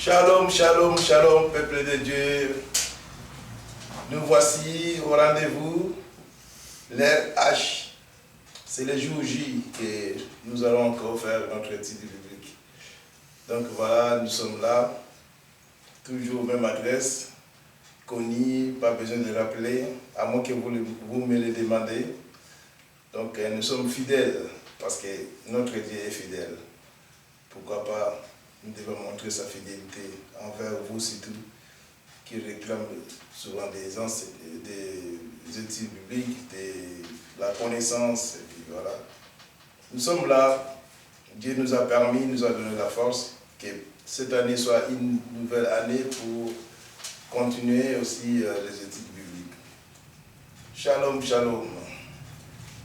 Shalom, shalom, shalom, peuple de Dieu. Nous voici au rendez-vous, l'heure H. C'est le jour J que nous allons encore faire notre étude biblique. Donc voilà, nous sommes là, toujours même adresse, connue, pas besoin de rappeler, à moins que vous me le demandez. Donc nous sommes fidèles, parce que notre Dieu est fidèle. Pourquoi pas, nous devons montrer sa fidélité envers vous surtout, qui réclament souvent des études bibliques, de la connaissance, et puis voilà. Nous sommes là, Dieu nous a permis, nous a donné la force, que cette année soit une nouvelle année pour continuer aussi les études bibliques. Shalom, shalom.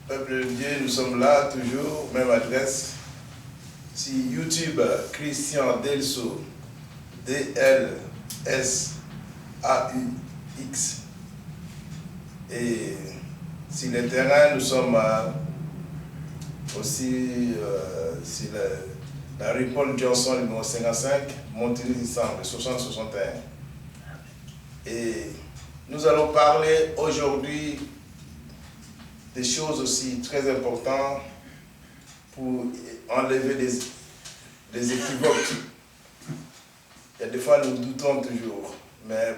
Peuple de Dieu, nous sommes là, toujours, même adresse. Si YouTube, Christian Delso, D-L-S-A-U-X. Et sur le terrain, nous sommes aussi sur la rue Paul Johnson, numéro 55, Montigny-Sambre, 60-61. Et nous allons parler aujourd'hui des choses aussi très importantes pour enlever les équivoques. Et des fois, nous doutons toujours, mais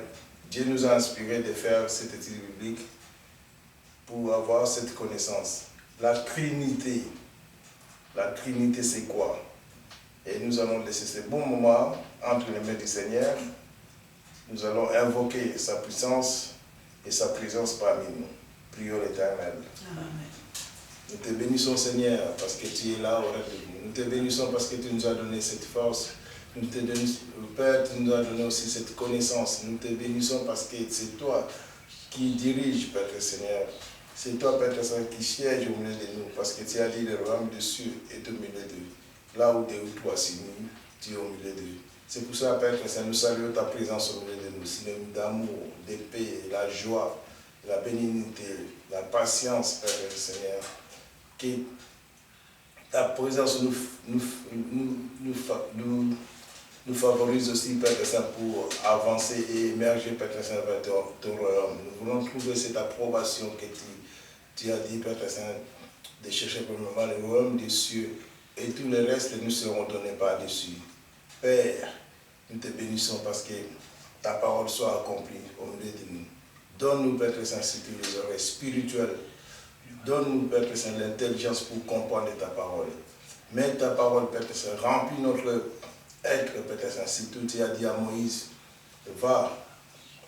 Dieu nous a inspiré de faire cette étude biblique pour avoir cette connaissance. La Trinité. La Trinité, c'est quoi? Et nous allons laisser ce bon moment entre les mains du Seigneur. Nous allons invoquer sa puissance et sa présence parmi nous. Prions l'Éternel. Amen. Nous te bénissons, Seigneur, parce que tu es là au rêve de nous. Nous te bénissons parce que tu nous as donné cette force. Nous te bénissons, Père, tu nous as donné aussi cette connaissance. Nous te bénissons parce que c'est toi qui dirige, Père Seigneur. C'est toi, Père Seigneur, qui siège au milieu de nous. Parce que tu as dit le royaume de cieux est au milieu d'eux. Là où deux ou trois s'unissent, tu es au milieu d'eux. C'est pour ça, Père Seigneur, nous saluons ta présence au milieu de nous. Synonyme d'amour, de paix, la joie, la bénignité, la patience, Père Seigneur. Que ta présence nous favorise aussi, Père Saint, pour avancer et émerger, Père Saint, vers ton royaume. Nous voulons trouver cette approbation que tu as dit, Père Saint, de chercher premièrement le royaume des cieux et tout le reste nous seront donnés par-dessus. Père, nous te bénissons parce que ta parole soit accomplie au milieu de nous. Donne-nous, Père Saint, surtout les oreilles spirituelles. Donne-nous, Père Saint, l'intelligence pour comprendre ta parole. Mets ta parole, Père Saint, remplis notre être, Père Saint. Si tout tu as dit à Moïse, va,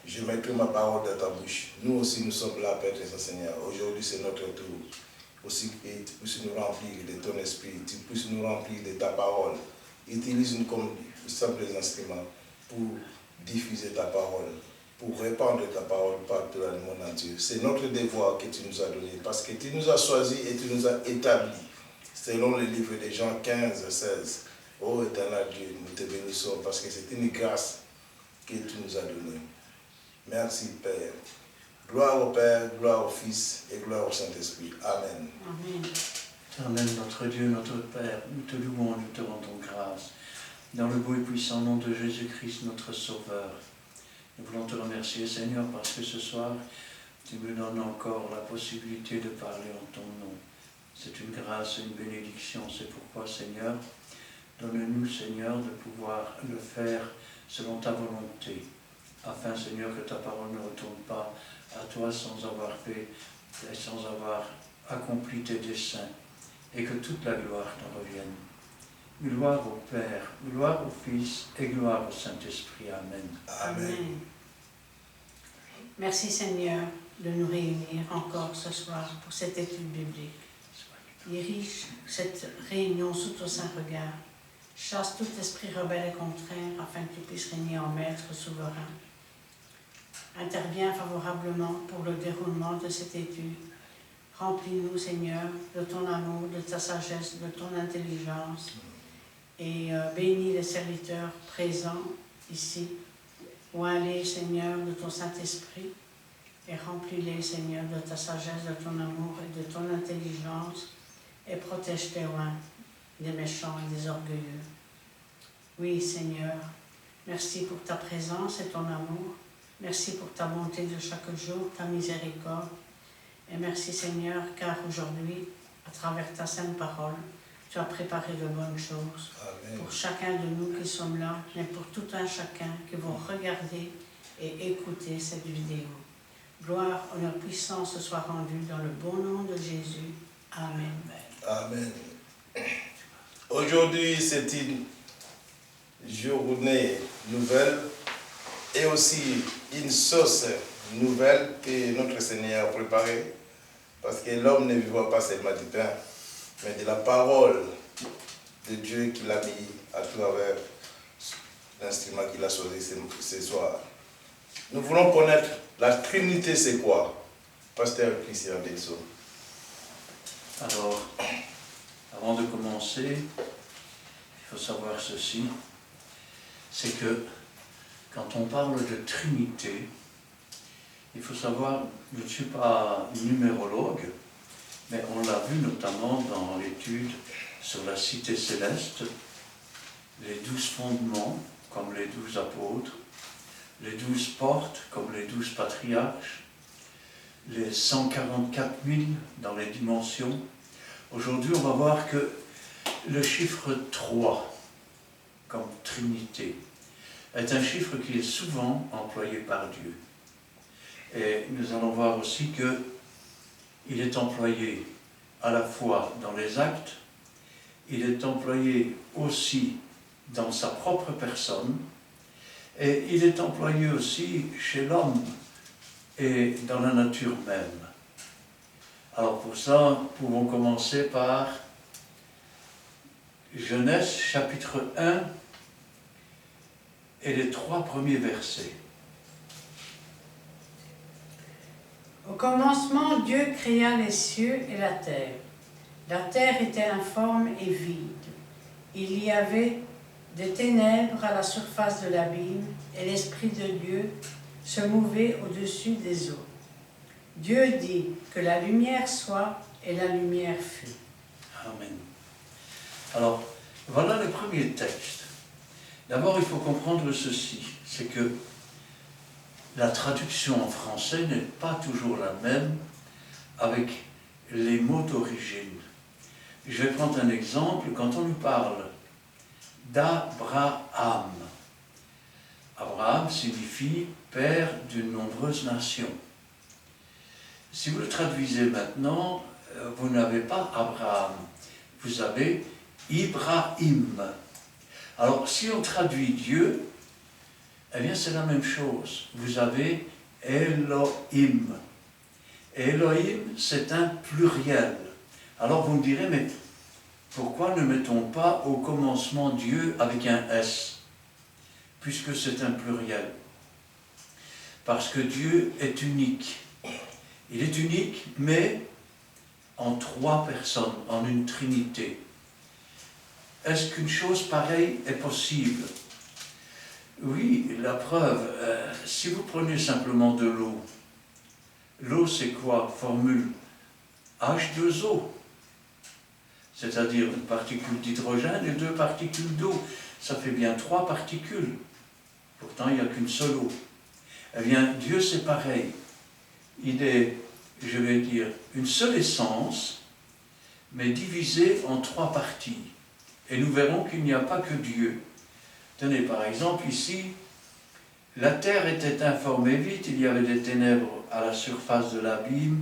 je mettrai ma parole dans ta bouche. Nous aussi, nous sommes là, Père Saint, Seigneur. Aujourd'hui, c'est notre tour. Aussi que tu puisses nous remplir de ton esprit, tu puisses nous remplir de ta parole. Utilise-nous comme simples instruments pour diffuser ta parole, pour répandre ta parole partout dans le monde entier. C'est notre devoir que tu nous as donné, parce que tu nous as choisis et tu nous as établis, selon le livre de Jean 15, 16. Ô éternel Dieu, nous te bénissons, parce que c'est une grâce que tu nous as donnée. Merci, Père. Gloire au Père, gloire au Fils et gloire au Saint-Esprit. Amen. Amen. Éternel, notre Dieu, notre Père, nous te louons, nous te rendons grâce. Dans le beau et puissant nom de Jésus-Christ, notre Sauveur. Nous voulons te remercier, Seigneur, parce que ce soir, tu me donnes encore la possibilité de parler en ton nom. C'est une grâce et une bénédiction. C'est pourquoi, Seigneur, donne-nous, Seigneur, de pouvoir le faire selon ta volonté, afin, Seigneur, que ta parole ne retourne pas à toi sans avoir fait et sans avoir accompli tes desseins, et que toute la gloire t'en revienne. Gloire au Père, gloire au Fils et gloire au Saint-Esprit. Amen. Amen. Merci Seigneur de nous réunir encore ce soir pour cette étude biblique. Dirige cette réunion sous ton saint regard. Chasse tout esprit rebelle et contraire afin que tu puisses régner en maître souverain. Interviens favorablement pour le déroulement de cette étude. Remplis-nous, Seigneur, de ton amour, de ta sagesse, de ton intelligence. Et bénis les serviteurs présents ici. Oins-les, Seigneur, de ton Saint-Esprit. Et remplis-les, Seigneur, de ta sagesse, de ton amour et de ton intelligence. Et protège tes oins des méchants et des orgueilleux. Oui, Seigneur, Merci pour ta présence et ton amour. Merci pour ta bonté de chaque jour, ta miséricorde. Et merci Seigneur, car aujourd'hui, à travers ta sainte parole, tu as préparé de bonnes choses. Amen. Pour chacun de nous qui sommes là, mais pour tout un chacun qui vont regarder et écouter cette vidéo. Gloire, honneur, puissance soit rendue dans le bon nom de Jésus. Amen. Amen. Aujourd'hui, c'est une journée nouvelle et aussi une sauce nouvelle que notre Seigneur a préparée. Parce que l'homme ne vivra pas seulement du pain, mais de la parole de Dieu qu'il a mis à travers l'instrument qu'il a choisi ce soir. Nous voulons connaître la Trinité, c'est quoi? Pasteur Christian Delso. Alors, avant de commencer, il faut savoir ceci, c'est que quand on parle de Trinité, il faut savoir, je ne suis pas numérologue, mais on l'a vu notamment dans l'étude sur la cité céleste, les 12 fondements, comme les 12 apôtres, les 12 portes, comme les 12 patriarches, les 144 000 dans les dimensions. Aujourd'hui, on va voir que le chiffre 3, comme Trinité, est un chiffre qui est souvent employé par Dieu. Et nous allons voir aussi qu'il est employé à la fois dans les actes, il est employé aussi dans sa propre personne, et il est employé aussi chez l'homme et dans la nature même. Alors pour ça, nous pouvons commencer par Genèse chapitre 1 et les 3 premiers versets. Au commencement, Dieu créa les cieux et la terre. La terre était informe et vide. Il y avait des ténèbres à la surface de l'abîme, et l'Esprit de Dieu se mouvait au-dessus des eaux. Dieu dit que la lumière soit, et la lumière fut. Amen. Alors, voilà le premier texte. D'abord, il faut comprendre ceci, c'est que la traduction en français n'est pas toujours la même avec les mots d'origine. Je vais prendre un exemple. Quand on nous parle d'Abraham, Abraham signifie père d'une nombreuse nation. Si vous le traduisez maintenant, vous n'avez pas Abraham, vous avez Ibrahim. Alors, si on traduit Dieu, eh bien, c'est la même chose. Vous avez Elohim. Elohim, c'est un pluriel. Alors, vous me direz, mais pourquoi ne mettons pas au commencement Dieu avec un S, puisque c'est un pluriel? Parce que Dieu est unique. Il est unique, mais en 3 personnes, en une trinité. Est-ce qu'une chose pareille est possible? Oui, la preuve, si vous prenez simplement de l'eau, l'eau c'est quoi? Formule H2O, c'est-à-dire une particule d'hydrogène et 2 particules d'eau. Ça fait bien 3 particules. Pourtant, il n'y a qu'une seule eau. Eh bien, Dieu c'est pareil. Il est, je vais dire, une seule essence, mais divisée en 3 parties. Et nous verrons qu'il n'y a pas que Dieu. Tenez, par exemple, ici, la terre était informe et vide, il y avait des ténèbres à la surface de l'abîme,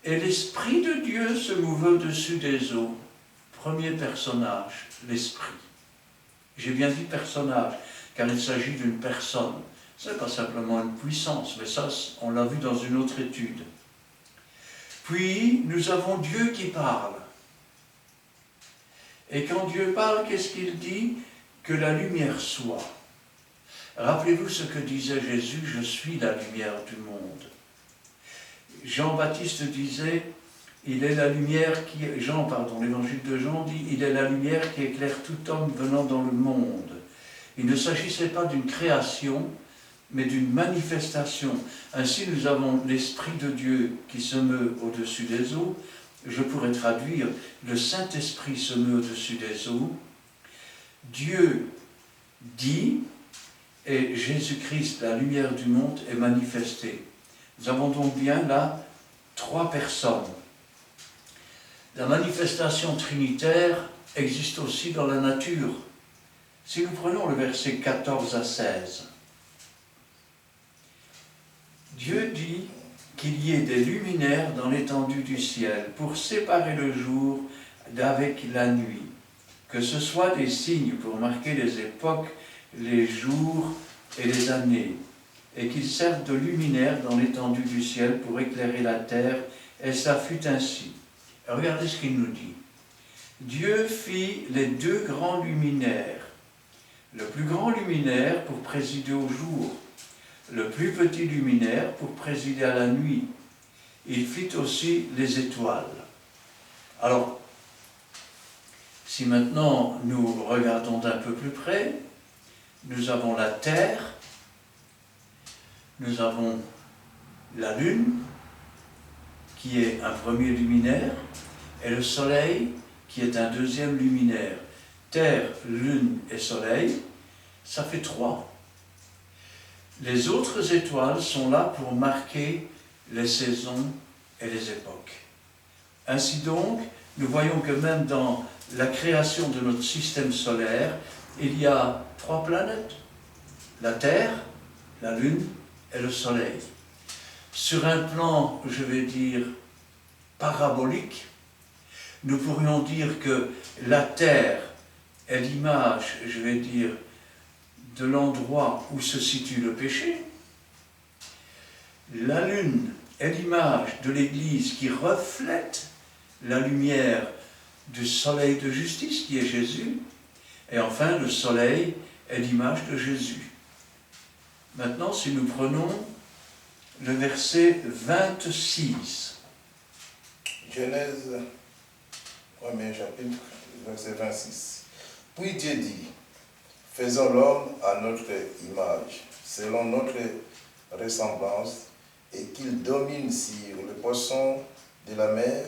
et l'Esprit de Dieu se mouvait au-dessus des eaux. Premier personnage, l'Esprit. J'ai bien dit personnage, car il s'agit d'une personne. Ce n'est pas simplement une puissance, mais ça, on l'a vu dans une autre étude. Puis, nous avons Dieu qui parle. Et quand Dieu parle, qu'est-ce qu'il dit? Que la lumière soit. Rappelez-vous ce que disait Jésus, je suis la lumière du monde. Jean-Baptiste disait, il est la lumière qui... l'évangile de Jean dit, il est la lumière qui éclaire tout homme venant dans le monde. Il ne s'agissait pas d'une création, mais d'une manifestation. Ainsi, nous avons l'Esprit de Dieu qui se meut au-dessus des eaux. Je pourrais traduire, le Saint-Esprit se meut au-dessus des eaux. Dieu dit, et Jésus-Christ, la lumière du monde, est manifesté. Nous avons donc bien là 3 personnes. La manifestation trinitaire existe aussi dans la nature. Si nous prenons le verset 14 à 16, Dieu dit qu'il y ait des luminaires dans l'étendue du ciel pour séparer le jour d'avec la nuit, que ce soit des signes pour marquer les époques, les jours et les années, et qu'ils servent de luminaires dans l'étendue du ciel pour éclairer la terre, et ça fut ainsi. Regardez ce qu'il nous dit. Dieu fit les 2 grands luminaires, le plus grand luminaire pour présider au jour, le plus petit luminaire pour présider à la nuit. Il fit aussi les étoiles. Alors, si maintenant nous regardons d'un peu plus près, nous avons la Terre, nous avons la Lune, qui est un premier luminaire, et le Soleil, qui est un deuxième luminaire. Terre, Lune et Soleil, ça fait 3. Les autres étoiles sont là pour marquer les saisons et les époques. Ainsi donc, nous voyons que même dans la création de notre système solaire, il y a 3 planètes, la Terre, la Lune et le Soleil. Sur un plan, je vais dire, parabolique, nous pourrions dire que la Terre est l'image, je vais dire, de l'endroit où se situe le péché. La Lune est l'image de l'Église qui reflète la lumière du soleil de justice qui est Jésus. Et enfin, le soleil est l'image de Jésus. Maintenant, si nous prenons le verset 26. Genèse, 1er chapitre, verset 26. Puis Dieu dit, faisons l'homme à notre image, selon notre ressemblance, et qu'il domine sur les poissons de la mer,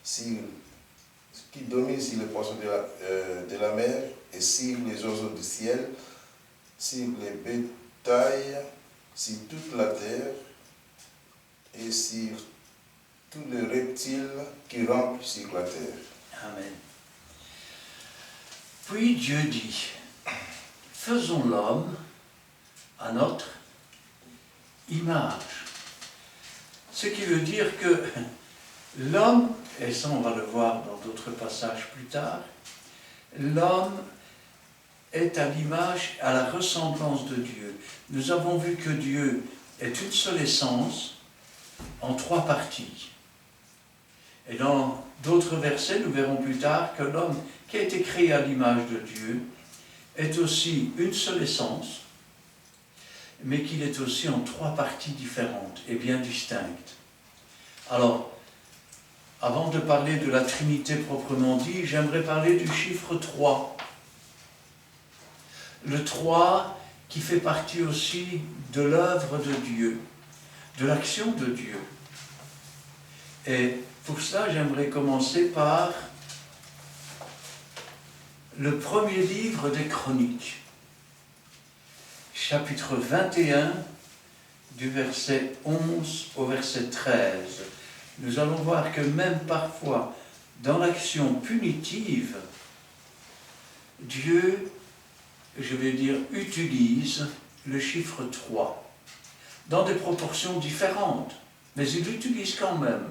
qu'il domine sur les poissons de la mer et sur les oiseaux du ciel, sur les bétails, sur toute la terre et sur tous les reptiles qui rampent sur la terre. Amen. Puis Dieu dit, faisons l'homme à notre image. Ce qui veut dire que l'homme, et ça on va le voir dans d'autres passages plus tard, l'homme est à l'image, à la ressemblance de Dieu. Nous avons vu que Dieu est une seule essence en 3 parties. Et dans d'autres versets, nous verrons plus tard que l'homme qui a été créé à l'image de Dieu est aussi une seule essence, mais qu'il est aussi en 3 parties différentes et bien distinctes. Alors, avant de parler de la Trinité proprement dit, j'aimerais parler du chiffre 3. Le 3 qui fait partie aussi de l'œuvre de Dieu, de l'action de Dieu. Et pour cela, j'aimerais commencer par le premier livre des Chroniques, chapitre 21, du verset 11 au verset 13. Nous allons voir que même parfois, dans l'action punitive, Dieu, je vais dire, utilise le chiffre 3, dans des proportions différentes, mais il l'utilise quand même.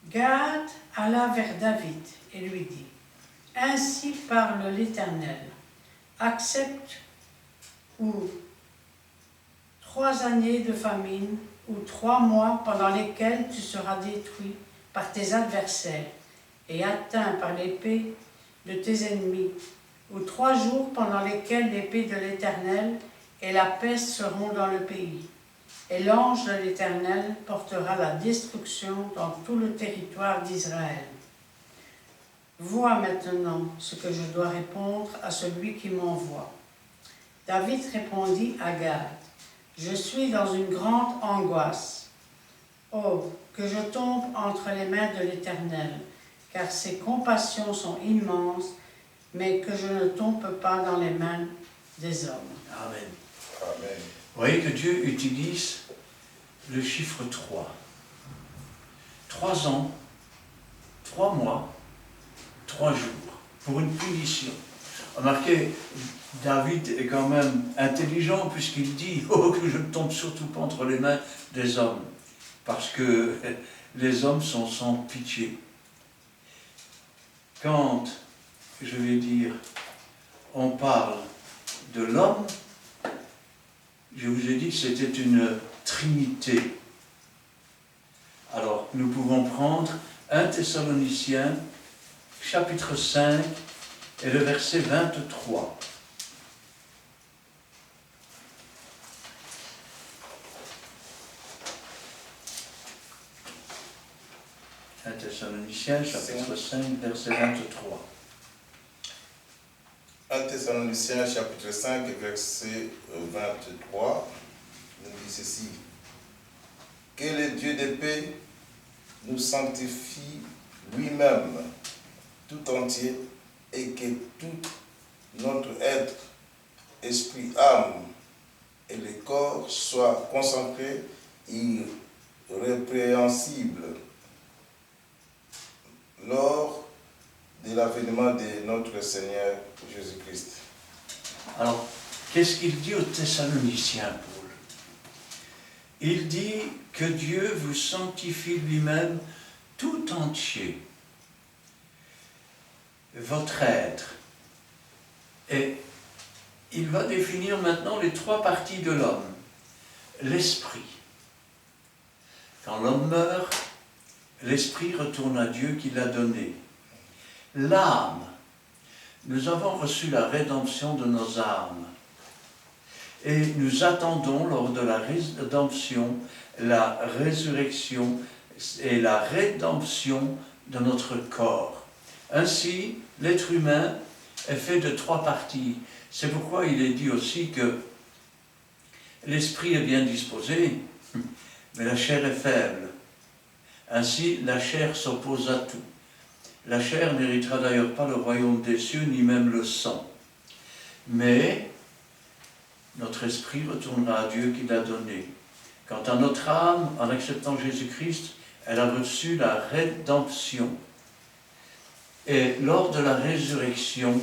Gad alla vers David et lui dit, « Ainsi parle l'Éternel, accepte ou 3 années de famine ou 3 mois pendant lesquels tu seras détruit par tes adversaires et atteint par l'épée de tes ennemis, ou 3 jours pendant lesquels l'épée de l'Éternel et la peste seront dans le pays. Et l'ange de l'Éternel portera la destruction dans tout le territoire d'Israël. Vois maintenant ce que je dois répondre à celui qui m'envoie. » David répondit à Gad, « Je suis dans une grande angoisse. Oh, que je tombe entre les mains de l'Éternel, car ses compassions sont immenses mais que je ne tombe pas dans les mains des hommes. Amen. Amen. Vous voyez que Dieu utilise le chiffre 3. 3 ans, 3 mois, 3 jours, pour une punition. Remarquez, David est quand même intelligent puisqu'il dit « Oh, que je ne tombe surtout pas entre les mains des hommes », parce que les hommes sont sans pitié. Quand, je vais dire, on parle de l'homme, je vous ai dit que c'était une trinité. Alors, nous pouvons prendre 1 Thessaloniciens, chapitre 5, et le verset 23. « 1 Thessaloniciens, chapitre 5, verset 23. 1 Thessaloniciens chapitre 5 verset 23 nous dit ceci. Que le Dieu de paix nous sanctifie lui-même tout entier et que tout notre être, esprit, âme et le corps soient concentrés irrépréhensibles lors de l'avènement de notre Seigneur Jésus-Christ. Alors, qu'est-ce qu'il dit aux Thessaloniciens, Paul? Il dit que Dieu vous sanctifie lui-même tout entier. Votre être. Et il va définir maintenant les 3 parties de l'homme. L'esprit. Quand l'homme meurt, l'esprit retourne à Dieu qui l'a donné. L'âme. Nous avons reçu la rédemption de nos âmes. Et nous attendons lors de la rédemption, la résurrection et la rédemption de notre corps. Ainsi, l'être humain est fait de 3 parties. C'est pourquoi il est dit aussi que l'esprit est bien disposé, mais la chair est faible. Ainsi, la chair s'oppose à tout. La chair n'héritera d'ailleurs pas le royaume des cieux, ni même le sang. Mais notre esprit retournera à Dieu qui l'a donné. Quant à notre âme, en acceptant Jésus-Christ, elle a reçu la rédemption. Et lors de la résurrection,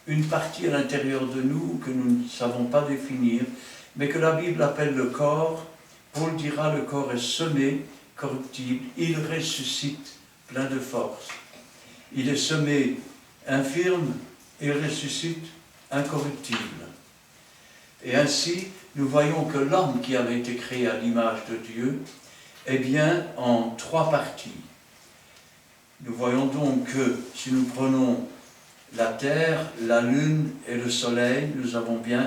une partie à l'intérieur de nous que nous ne savons pas définir, mais que la Bible appelle le corps, Paul dira le corps est semé, corruptible, il ressuscite, plein de force. Il est semé infirme, il ressuscite incorruptible. Et ainsi, nous voyons que l'homme qui avait été créé à l'image de Dieu est bien en 3 parties. Nous voyons donc que si nous prenons la terre, la lune et le soleil, nous avons bien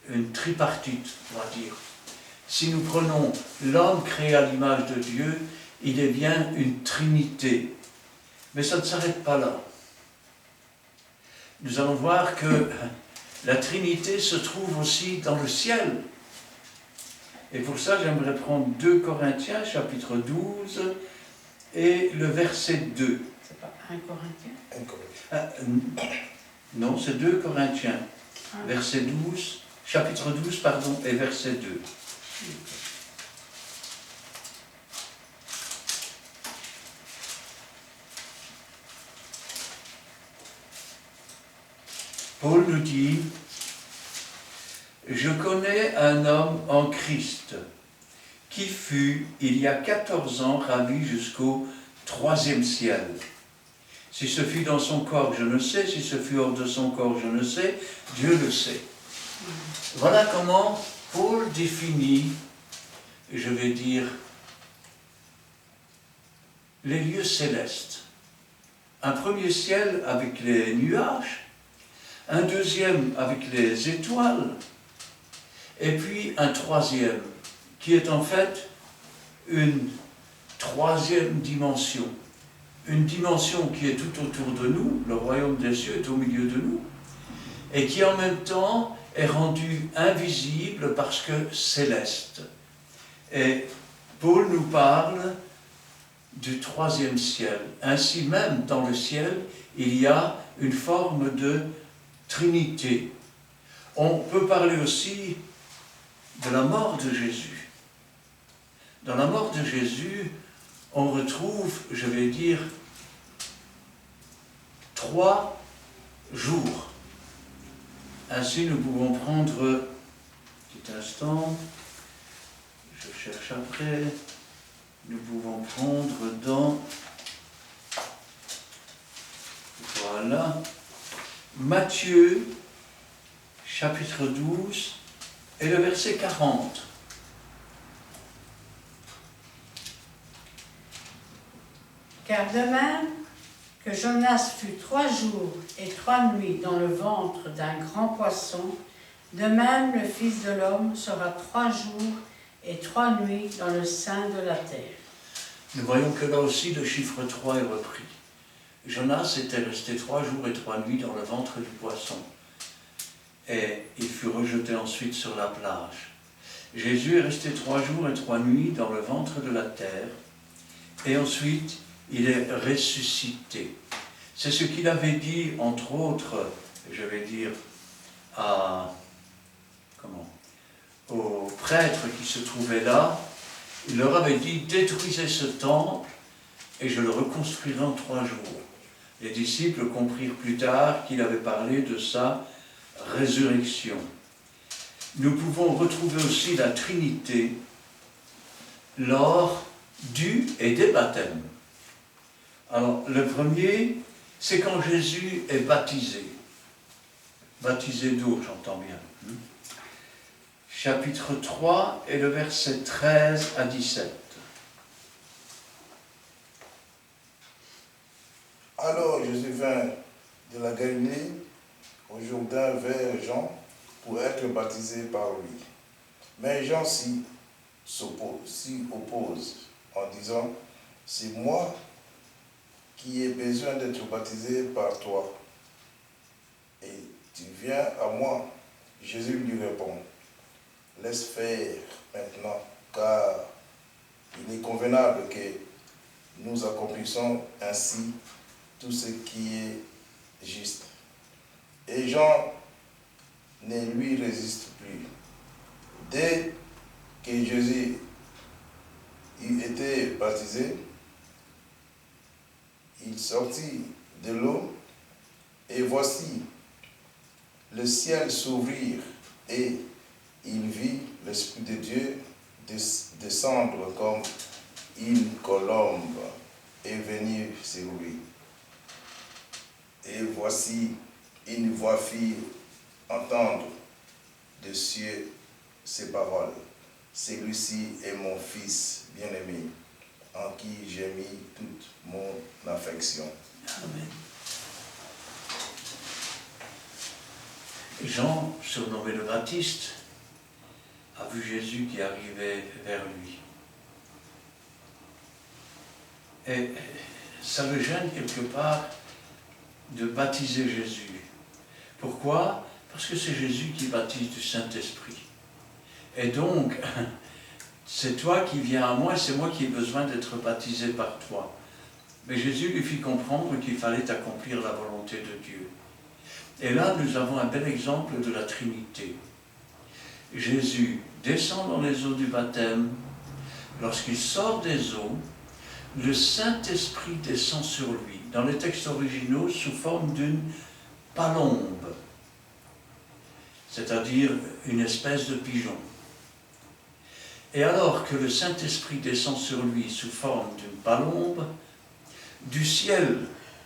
une tripartite, on va dire. Si nous prenons l'homme créé à l'image de Dieu, il est bien une trinité. Mais ça ne s'arrête pas là. Nous allons voir que la Trinité se trouve aussi dans le ciel. Et pour ça, j'aimerais prendre 2 Corinthiens, chapitre 12, et le verset 2. C'est pas 1 Corinthien? Non, c'est 2 Corinthiens, verset 12, chapitre 12, pardon, et verset 2. Paul nous dit « Je connais un homme en Christ qui fut, il y a 14 ans, ravi jusqu'au 3e ciel. Si ce fut dans son corps, je ne sais. Si ce fut hors de son corps, je ne sais. Dieu le sait. » Voilà comment Paul définit, je vais dire, les lieux célestes. Un premier ciel avec les nuages, un deuxième avec les étoiles, et puis un 3e, qui est en fait une 3e dimension. Une dimension qui est tout autour de nous, le royaume des cieux est au milieu de nous, et qui en même temps est rendue invisible parce que céleste. Et Paul nous parle du 3e ciel. Ainsi même, dans le ciel, il y a une forme de Trinité. On peut parler aussi de la mort de Jésus. Dans la mort de Jésus, on retrouve, je vais dire, 3 jours. Ainsi, nous pouvons prendre, un petit instant, je cherche après, nous pouvons prendre dans, voilà, Matthieu, chapitre 12, et le verset 40. Car de même que Jonas fut 3 jours et 3 nuits dans le ventre d'un grand poisson, de même le Fils de l'homme sera 3 jours et 3 nuits dans le sein de la terre. Nous voyons que là aussi le chiffre 3 est repris. Jonas était resté 3 jours et 3 nuits dans le ventre du poisson. Et il fut rejeté ensuite sur la plage. Jésus est resté 3 jours et 3 nuits dans le ventre de la terre. Et ensuite, il est ressuscité. C'est ce qu'il avait dit, entre autres, je vais dire, aux prêtres qui se trouvaient là. Il leur avait dit, détruisez ce temple et je le reconstruirai en 3 jours. Les disciples comprirent plus tard qu'il avait parlé de sa résurrection. Nous pouvons retrouver aussi la Trinité lors du et des baptêmes. Alors, le premier, c'est quand Jésus est baptisé. Baptisé d'eau, j'entends bien. Chapitre 3 et le verset 13 à 17. Alors Jésus vint de la Galilée au Jourdain vers Jean pour être baptisé par lui. Mais Jean s'y oppose en disant, c'est moi qui ai besoin d'être baptisé par toi. Et tu viens à moi. Jésus lui répond, laisse faire maintenant, car il est convenable que nous accomplissions ainsi tout ce qui est juste. Et Jean ne lui résiste plus. Dès que Jésus eut été baptisé, il sortit de l'eau, et voici, le ciel s'ouvrit, et il vit l'Esprit de Dieu descendre comme une colombe et venir sur lui. Et voici, une voix fit entendre des cieux ces paroles. Celui-ci est mon Fils bien-aimé, en qui j'ai mis toute mon affection. Amen. Jean, surnommé le Baptiste, a vu Jésus qui arrivait vers lui. Et ça le gêne quelque part de baptiser Jésus. Pourquoi? Parce que c'est Jésus qui baptise du Saint-Esprit. Et donc, c'est toi qui viens à moi, c'est moi qui ai besoin d'être baptisé par toi. Mais Jésus lui fit comprendre qu'il fallait accomplir la volonté de Dieu. Et là, nous avons un bel exemple de la Trinité. Jésus descend dans les eaux du baptême. Lorsqu'il sort des eaux, le Saint-Esprit descend sur lui, dans les textes originaux, sous forme d'une palombe, c'est-à-dire une espèce de pigeon. Et alors que le Saint-Esprit descend sur lui sous forme d'une palombe, du ciel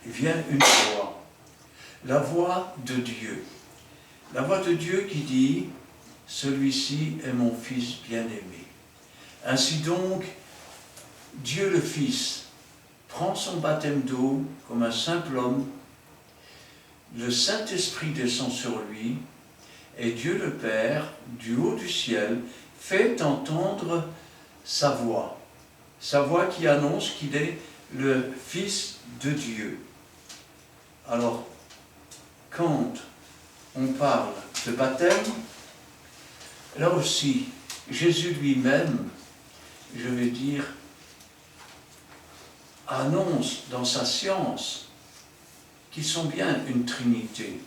vient une voix, la voix de Dieu. La voix de Dieu qui dit « Celui-ci est mon Fils bien-aimé ». Ainsi donc, Dieu le Fils prend son baptême d'eau comme un simple homme, le Saint-Esprit descend sur lui, et Dieu le Père, du haut du ciel, fait entendre sa voix qui annonce qu'il est le Fils de Dieu. Alors, quand on parle de baptême, là aussi, Jésus lui-même, je vais dire, annonce dans sa science qu'ils sont bien une trinité.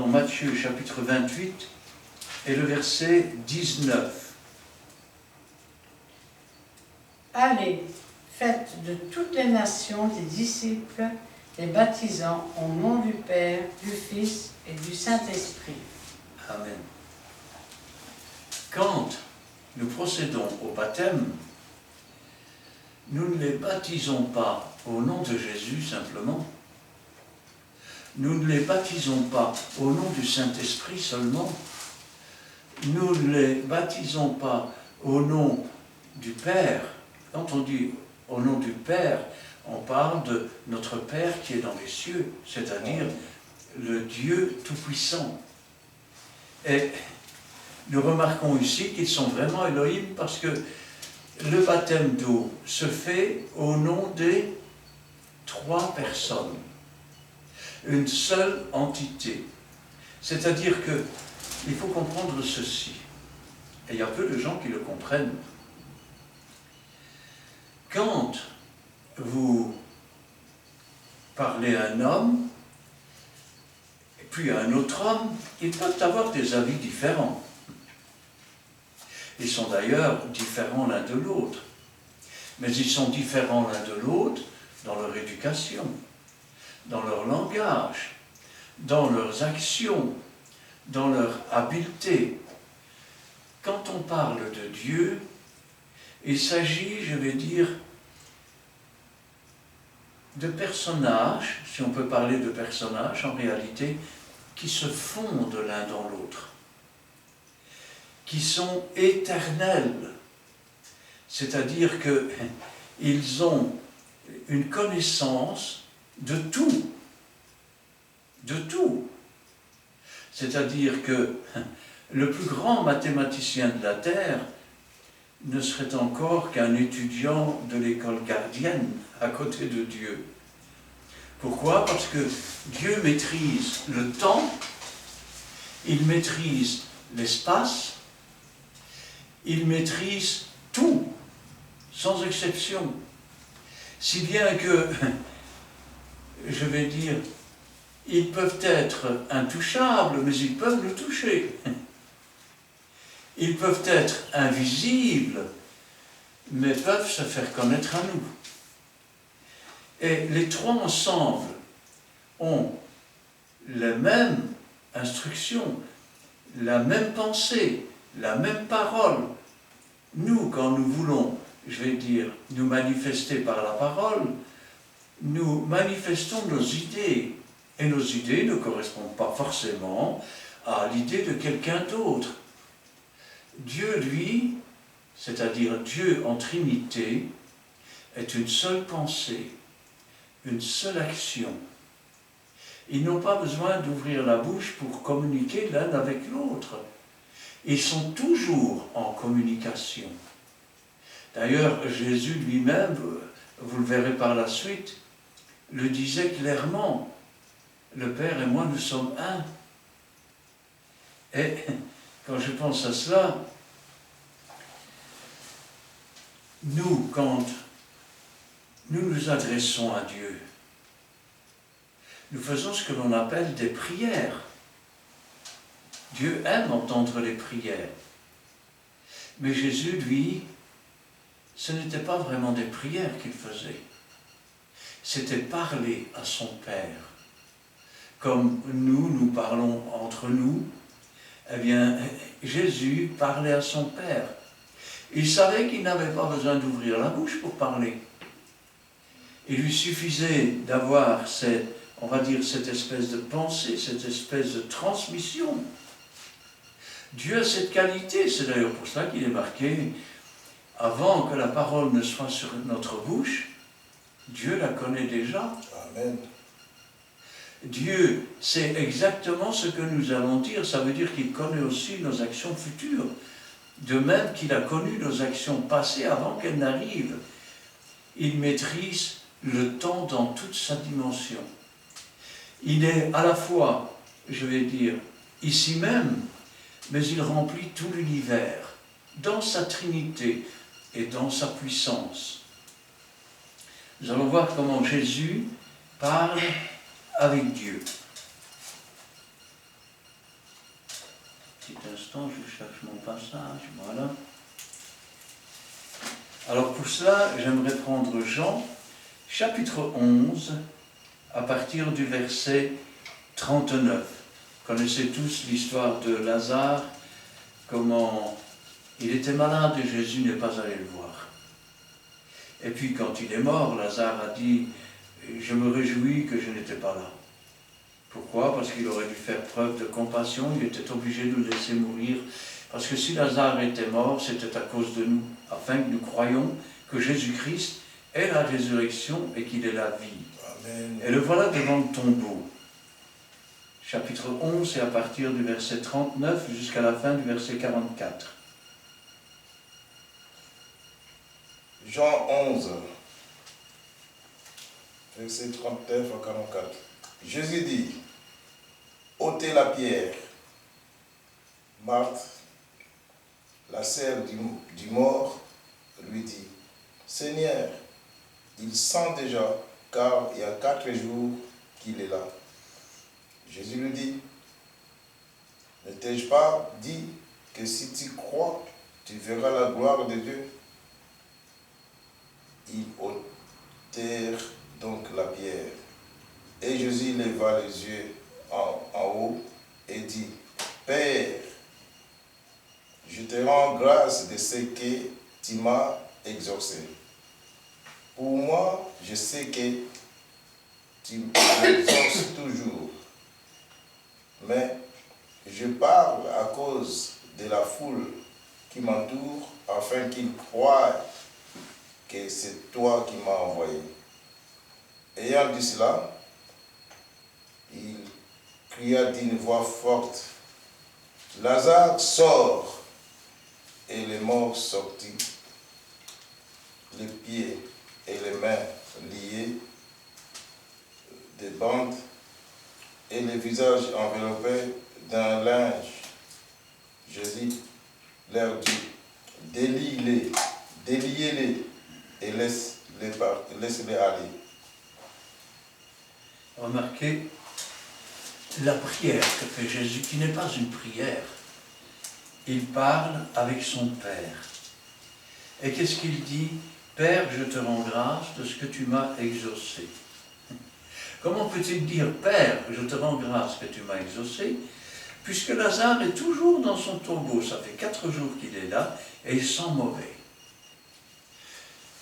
Matthieu chapitre 28 et le verset 19. Allez, faites de toutes les nations des disciples, les baptisant au nom du Père, du Fils et du Saint-Esprit. Amen. Quand nous procédons au baptême, nous ne les baptisons pas au nom de Jésus simplement. Nous ne les baptisons pas au nom du Saint-Esprit seulement. Nous ne les baptisons pas au nom du Père. Quand on dit au nom du Père, on parle de notre Père qui est dans les cieux, c'est-à-dire le Dieu Tout-Puissant. Et nous remarquons ici qu'ils sont vraiment Elohim parce que le baptême d'eau se fait au nom des 3 personnes, une seule entité. C'est-à-dire que il faut comprendre ceci, et il y a peu de gens qui le comprennent. Quand vous parlez à un homme, et puis à un autre homme, ils peuvent avoir des avis différents. Ils sont d'ailleurs différents l'un de l'autre. Mais ils sont différents l'un de l'autre dans leur éducation, dans leur langage, dans leurs actions, dans leur habileté. Quand on parle de Dieu, il s'agit, je vais dire, de personnages, si on peut parler de personnages en réalité, qui se fondent l'un dans l'autre, qui sont éternels, c'est-à-dire qu'ils ont une connaissance de tout, c'est-à-dire que le plus grand mathématicien de la Terre ne serait encore qu'un étudiant de l'école gardienne à côté de Dieu. Pourquoi? Parce que Dieu maîtrise le temps, il maîtrise l'espace, il maîtrise tout, sans exception. Si bien que, je vais dire, ils peuvent être intouchables, mais ils peuvent le toucher. Ils peuvent être invisibles, mais peuvent se faire connaître à nous. Et les 3 ensemble ont les mêmes instructions, la même pensée, la même parole. Nous, quand nous voulons, je vais dire, nous manifester par la parole, nous manifestons nos idées. Et nos idées ne correspondent pas forcément à l'idée de quelqu'un d'autre. Dieu, lui, c'est-à-dire Dieu en Trinité, est une seule pensée, une seule action. Ils n'ont pas besoin d'ouvrir la bouche pour communiquer l'un avec l'autre. Ils sont toujours en communication. D'ailleurs, Jésus lui-même, vous le verrez par la suite, le disait clairement, le Père et moi, nous sommes un. Et quand je pense à cela, nous, quand nous nous adressons à Dieu, nous faisons ce que l'on appelle des prières. Dieu aime entendre les prières. Mais Jésus, lui, ce n'était pas vraiment des prières qu'il faisait. C'était parler à son Père. Comme nous parlons entre nous, eh bien, Jésus parlait à son Père. Il savait qu'il n'avait pas besoin d'ouvrir la bouche pour parler. Il lui suffisait d'avoir on va dire, cette espèce de pensée, cette espèce de transmission. Dieu a cette qualité, c'est d'ailleurs pour cela qu'il est marqué, avant que la parole ne soit sur notre bouche, Dieu la connaît déjà. Amen. Dieu sait exactement ce que nous allons dire, ça veut dire qu'il connaît aussi nos actions futures, de même qu'il a connu nos actions passées avant qu'elles n'arrivent. Il maîtrise le temps dans toute sa dimension. Il est à la fois, je vais dire, ici même, mais il remplit tout l'univers, dans sa Trinité et dans sa puissance. Nous allons voir comment Jésus parle avec Dieu. Petit instant, je cherche mon passage, voilà. Alors pour cela, j'aimerais prendre Jean, chapitre 11, à partir du verset 39. Vous connaissez tous l'histoire de Lazare, comment il était malade et Jésus n'est pas allé le voir. Et puis quand il est mort, Lazare a dit « Je me réjouis que je n'étais pas là ». Pourquoi? Parce qu'il aurait dû faire preuve de compassion, il était obligé de le laisser mourir. Parce que si Lazare était mort, c'était à cause de nous, afin que nous croyions que Jésus-Christ est la résurrection et qu'il est la vie. Amen. Et le voilà devant le tombeau. Chapitre 11, c'est à partir du verset 39 jusqu'à la fin du verset 44. Jean 11, verset 39 à 44. Jésus dit, ôtez la pierre. Marthe, la sœur du mort, lui dit, Seigneur, il sent déjà, car il y a 4 jours qu'il est là. Jésus lui dit, ne t'ai-je pas dit que si tu crois, tu verras la gloire de Dieu? Ils ôtèrent donc la pierre. Et Jésus leva les yeux en haut et dit, Père, je te rends grâce de ce que tu m'as exaucé. Pour moi, je sais que tu m'exauces toujours. Mais je parle à cause de la foule qui m'entoure, afin qu'ils croient que c'est toi qui m'as envoyé. Ayant dit cela, il cria d'une voix forte, Lazare, sort! Et le mort sortit, les pieds et les mains liés de bandes et le visage enveloppé d'un linge. Jésus leur dit, déliez-les et laisse-les aller. Remarquez la prière que fait Jésus, qui n'est pas une prière. Il parle avec son Père. Et qu'est-ce qu'il dit? Père, je te rends grâce de ce que tu m'as exaucé. Comment peut-il dire, Père, je te rends grâce que tu m'as exaucé, puisque Lazare est toujours dans son tombeau, ça fait 4 jours qu'il est là, et il sent mauvais.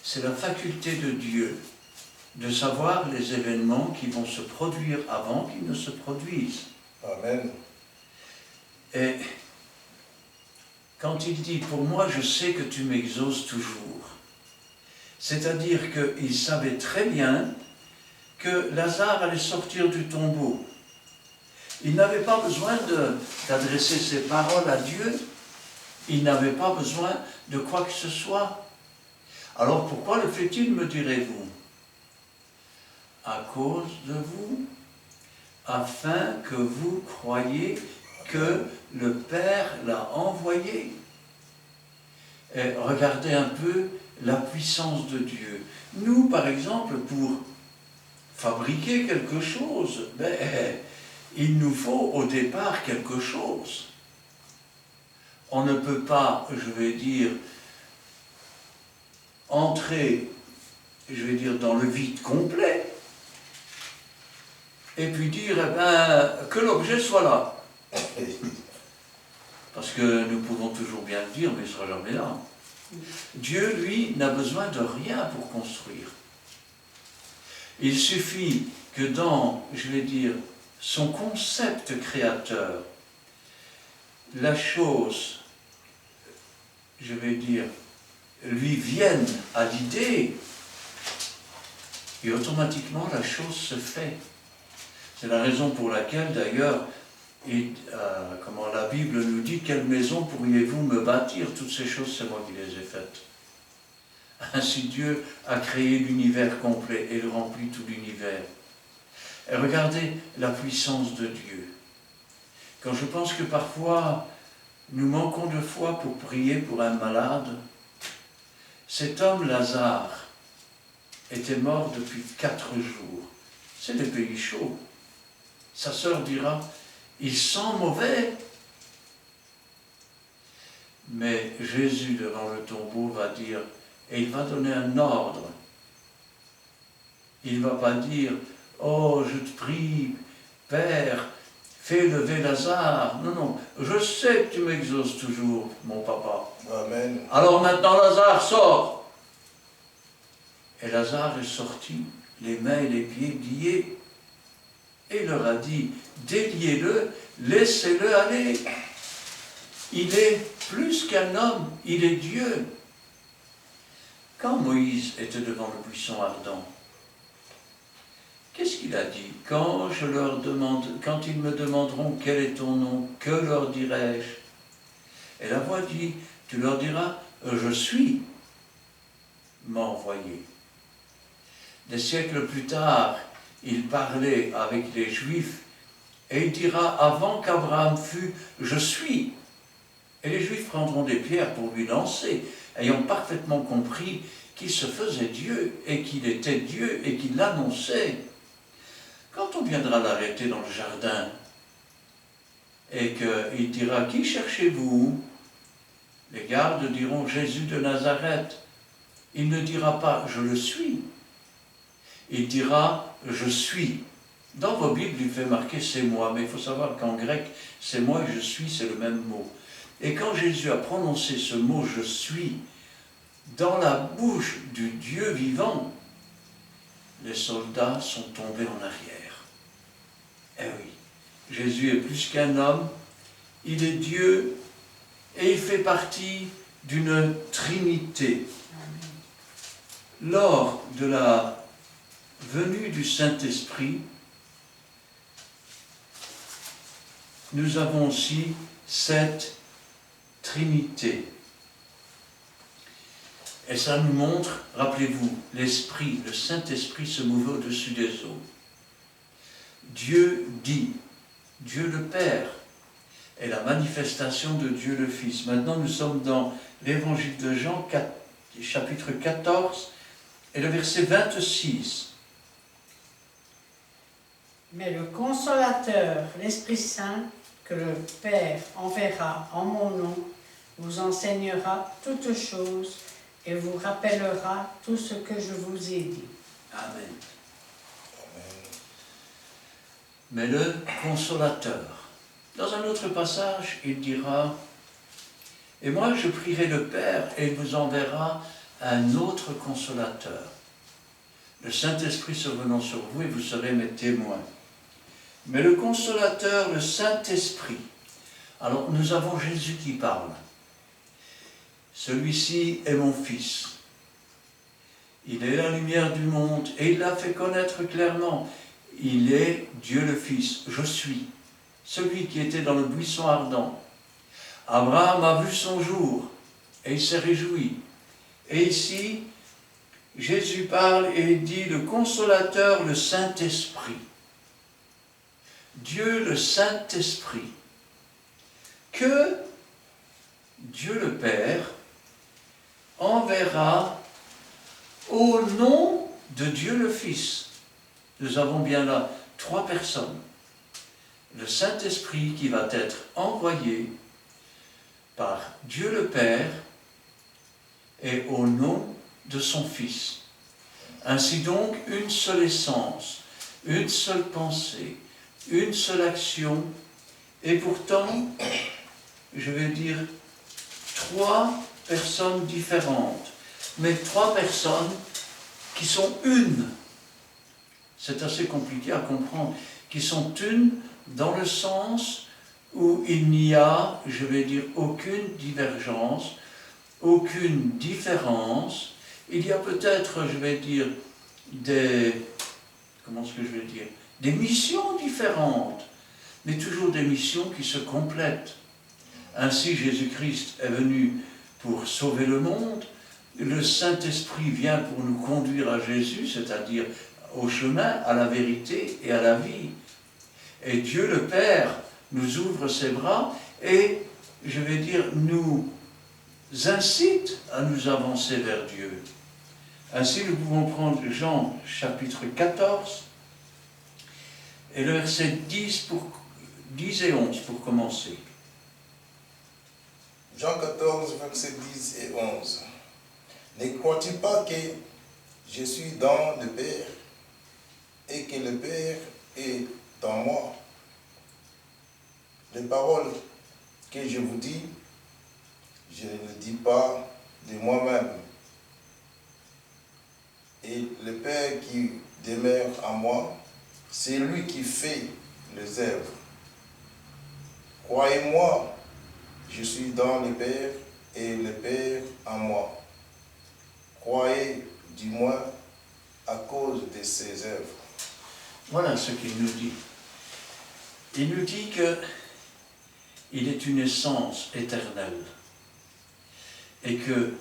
C'est la faculté de Dieu de savoir les événements qui vont se produire avant qu'ils ne se produisent. Amen. Et quand il dit, pour moi, je sais que tu m'exauces toujours, c'est-à-dire qu'il savait très bien que Lazare allait sortir du tombeau. Il n'avait pas besoin d'adresser ses paroles à Dieu, il n'avait pas besoin de quoi que ce soit. Alors pourquoi le fait-il, me direz-vous? À cause de vous, afin que vous croyiez que le Père l'a envoyé. Et regardez un peu la puissance de Dieu. Nous, par exemple, pour fabriquer quelque chose, il nous faut au départ quelque chose. On ne peut pas, je vais dire, entrer, dans le vide complet, et puis dire, que l'objet soit là. Parce que nous pouvons toujours bien le dire, mais il ne sera jamais là. Dieu, lui, n'a besoin de rien pour construire. Il suffit que dans, son concept créateur, la chose, lui vienne à l'idée, et automatiquement la chose se fait. C'est la raison pour laquelle, d'ailleurs, la Bible nous dit, quelle maison pourriez-vous me bâtir? Toutes ces choses, c'est moi qui les ai faites. Ainsi Dieu a créé l'univers complet et il remplit tout l'univers. Et regardez la puissance de Dieu. Quand je pense que parfois nous manquons de foi pour prier pour un malade, cet homme Lazare était mort depuis 4 jours. c'est des pays chauds. Sa sœur dira, il sent mauvais. Mais Jésus, devant le tombeau, va dire, et il va donner un ordre. Il ne va pas dire, oh, je te prie, Père, fais lever Lazare. Non, non, je sais que tu m'exauces toujours, mon papa. Amen. Alors maintenant, Lazare, sort. Et Lazare est sorti, les mains et les pieds liés. Et il leur a dit, déliez-le, laissez-le aller. Il est plus qu'un homme, il est Dieu. Quand Moïse était devant le buisson ardent, qu'est-ce qu'il a dit? Quand ils me demanderont quel est ton nom, que leur dirai-je? Et la voix dit, tu leur diras, je suis, m'a envoyé. Des siècles plus tard, il parlait avec les Juifs et il dira, avant qu'Abraham fût, je suis. Et les Juifs prendront des pierres pour lui lancer, ayant parfaitement compris qu'il se faisait Dieu et qu'il était Dieu et qu'il l'annonçait. Quand on viendra l'arrêter dans le jardin et qu'il dira, qui cherchez-vous? Les gardes diront, Jésus de Nazareth. Il ne dira pas, je le suis. Il dira, je suis. Dans vos Bibles, il fait marquer, c'est moi. Mais il faut savoir qu'en grec, c'est moi et je suis, c'est le même mot. Et quand Jésus a prononcé ce mot, je suis, dans la bouche du Dieu vivant, les soldats sont tombés en arrière. Eh oui, Jésus est plus qu'un homme, il est Dieu et il fait partie d'une Trinité. Lors de la venue du Saint-Esprit, nous avons aussi cette Trinité. Et ça nous montre, rappelez-vous, l'Esprit, le Saint-Esprit se mouvait au-dessus des eaux. Dieu dit, Dieu le Père est la manifestation de Dieu le Fils. Maintenant, nous sommes dans l'Évangile de Jean, chapitre 14, et le verset 26. Mais le Consolateur, l'Esprit Saint, que le Père enverra en mon nom, vous enseignera toutes choses et vous rappellera tout ce que je vous ai dit. Amen. Mais le Consolateur, dans un autre passage, il dira, et moi je prierai le Père et il vous enverra un autre Consolateur. Le Saint-Esprit survenant sur vous et vous serez mes témoins. Mais le Consolateur, le Saint-Esprit, alors nous avons Jésus qui parle. Celui-ci est mon Fils. Il est la lumière du monde et il l'a fait connaître clairement. Il est Dieu le Fils. Je suis celui qui était dans le buisson ardent. Abraham a vu son jour et il s'est réjoui. Et ici, Jésus parle et il dit le Consolateur, le Saint-Esprit. Dieu le Saint-Esprit, que Dieu le Père enverra au nom de Dieu le Fils. Nous avons bien là 3 personnes. Le Saint-Esprit qui va être envoyé par Dieu le Père et au nom de son Fils. Ainsi donc, une seule essence, une seule pensée, une seule action, et pourtant, je vais dire, 3 personnes différentes, mais 3 personnes qui sont une. C'est assez compliqué à comprendre, qui sont une dans le sens où il n'y a, je vais dire, aucune divergence, aucune différence. Il y a peut-être, je vais dire, des missions différentes, mais toujours des missions qui se complètent. Ainsi, Jésus-Christ est venu pour sauver le monde, le Saint-Esprit vient pour nous conduire à Jésus, c'est-à-dire au chemin, à la vérité et à la vie. Et Dieu le Père nous ouvre ses bras et, je vais dire, nous incite à nous avancer vers Dieu. Ainsi, nous pouvons prendre Jean chapitre 14, Et le verset 10 et 11 pour commencer. Jean 14, versets 10 et 11. Ne crois-tu pas que je suis dans le Père et que le Père est en moi? Les paroles que je vous dis, je ne les dis pas de moi-même. Et le Père qui demeure en moi, c'est lui qui fait les œuvres. Croyez-moi, je suis dans le Père et le Père en moi. Croyez du moins à cause de ses œuvres. Voilà ce qu'il nous dit. Il nous dit qu'il est une essence éternelle et que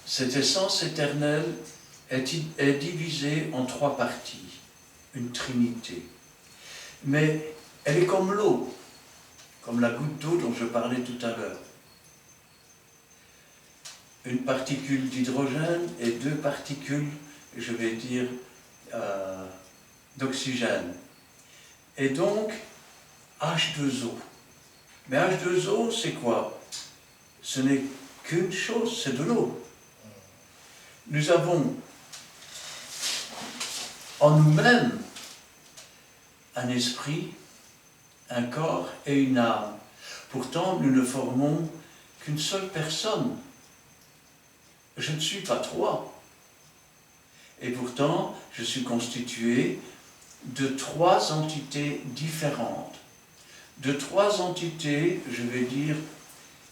cette essence éternelle est divisée en 3 parties, une trinité. Mais elle est comme l'eau, comme la goutte d'eau dont je parlais tout à l'heure. Une particule d'hydrogène et 2 particules, je vais dire, d'oxygène. Et donc, H2O. Mais H2O, c'est quoi? Ce n'est qu'une chose, c'est de l'eau. Nous avons en nous-mêmes un esprit, un corps et une âme. Pourtant, nous ne formons qu'une seule personne. Je ne suis pas 3. Et pourtant, je suis constitué de 3 entités différentes. De 3 entités, je vais dire,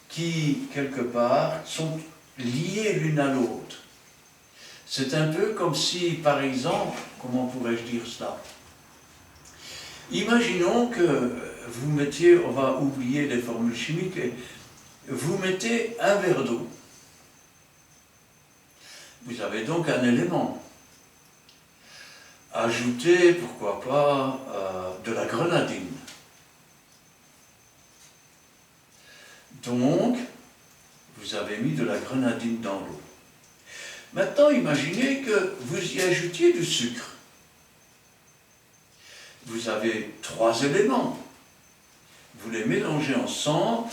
qui, quelque part, sont liées l'une à l'autre. C'est un peu comme si, par exemple, comment pourrais-je dire cela? Imaginons que vous mettiez, on va oublier les formules chimiques, et vous mettez un verre d'eau. Vous avez donc un élément. Ajoutez, pourquoi pas, de la grenadine. Donc, vous avez mis de la grenadine dans l'eau. Maintenant, imaginez que vous y ajoutiez du sucre. Vous avez 3 éléments. Vous les mélangez ensemble,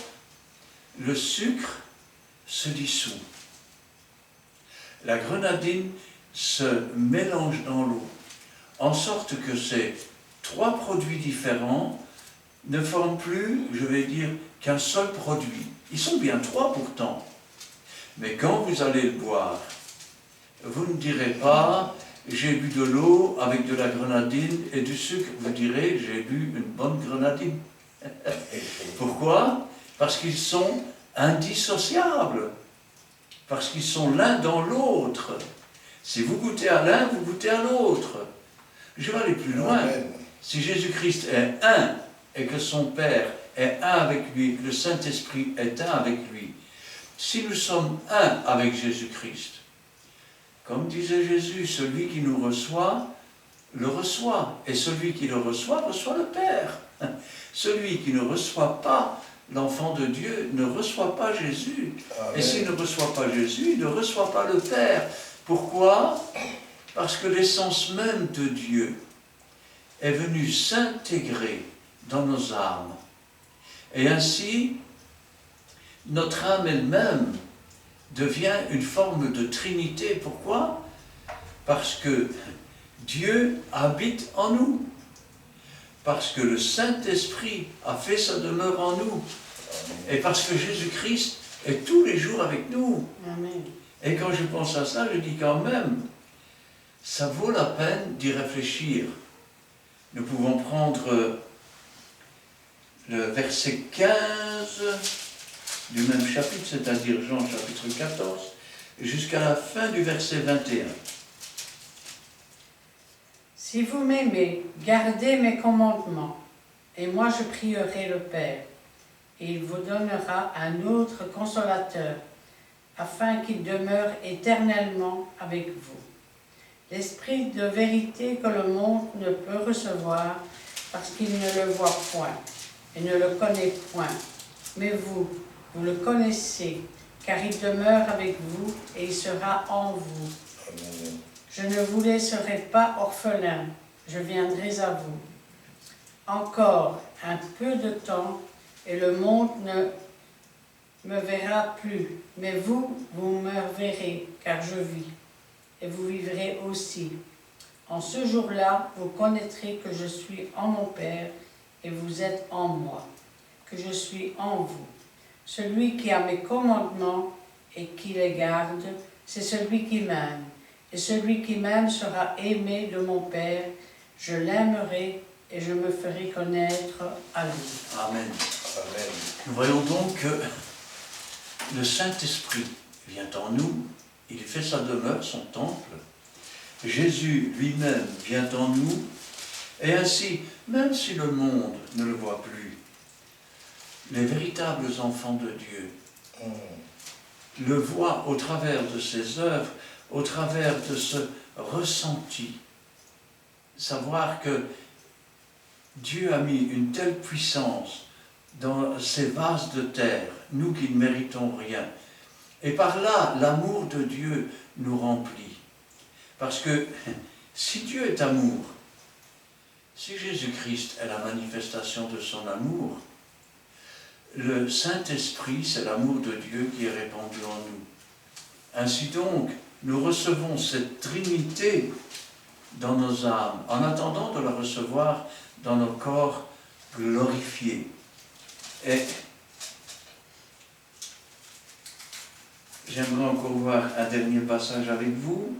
le sucre se dissout. La grenadine se mélange dans l'eau, en sorte que ces 3 produits différents ne forment plus, je vais dire, qu'un seul produit. Ils sont bien 3 pourtant. Mais quand vous allez le boire, vous ne direz pas « j'ai bu de l'eau avec de la grenadine et du sucre ». Vous direz « j'ai bu une bonne grenadine ». Pourquoi? Parce qu'ils sont indissociables. Parce qu'ils sont l'un dans l'autre. Si vous goûtez à l'un, vous goûtez à l'autre. Je vais aller plus loin. Amen. Si Jésus-Christ est un et que son Père est un avec lui, le Saint-Esprit est un avec lui, si nous sommes un avec Jésus-Christ, comme disait Jésus, celui qui nous reçoit, le reçoit. Et celui qui le reçoit le Père. Celui qui ne reçoit pas l'enfant de Dieu ne reçoit pas Jésus. Amen. Et s'il ne reçoit pas Jésus, il ne reçoit pas le Père. Pourquoi? Parce que l'essence même de Dieu est venue s'intégrer dans nos âmes. Et ainsi, notre âme elle-même devient une forme de trinité. Pourquoi? Parce que Dieu habite en nous. Parce que le Saint-Esprit a fait sa demeure en nous. Et parce que Jésus-Christ est tous les jours avec nous. Amen. Et quand je pense à ça, je dis quand même, ça vaut la peine d'y réfléchir. Nous pouvons prendre le verset 15 du même chapitre, c'est-à-dire Jean chapitre 14, jusqu'à la fin du verset 21. Si vous m'aimez, gardez mes commandements, et moi je prierai le Père, et il vous donnera un autre consolateur, afin qu'il demeure éternellement avec vous. L'Esprit de vérité que le monde ne peut recevoir, parce qu'il ne le voit point, et ne le connaît point. Mais vous le connaissez, car il demeure avec vous, et il sera en vous. Amen. Je ne vous laisserai pas orphelins, je viendrai à vous. encore un peu de temps et le monde ne me verra plus. Mais vous me verrez, car je vis, et vous vivrez aussi. En ce jour-là, vous connaîtrez que je suis en mon Père et vous êtes en moi, que je suis en vous. Celui qui a mes commandements et qui les garde, c'est celui qui m'aime. Et celui qui m'aime sera aimé de mon Père. Je l'aimerai et je me ferai connaître à lui. Amen. Amen. Nous voyons donc que le Saint-Esprit vient en nous, il fait sa demeure, son temple. Jésus lui-même vient en nous, et ainsi, même si le monde ne le voit plus, les véritables enfants de Dieu le voient au travers de ses œuvres, au travers de ce ressenti. Savoir que Dieu a mis une telle puissance dans ces vases de terre, nous qui ne méritons rien. Et par là, l'amour de Dieu nous remplit. Parce que si Dieu est amour, si Jésus-Christ est la manifestation de son amour, le Saint-Esprit, c'est l'amour de Dieu qui est répandu en nous. Ainsi donc, nous recevons cette Trinité dans nos âmes, en attendant de la recevoir dans nos corps glorifiés. Et j'aimerais encore voir un dernier passage avec vous.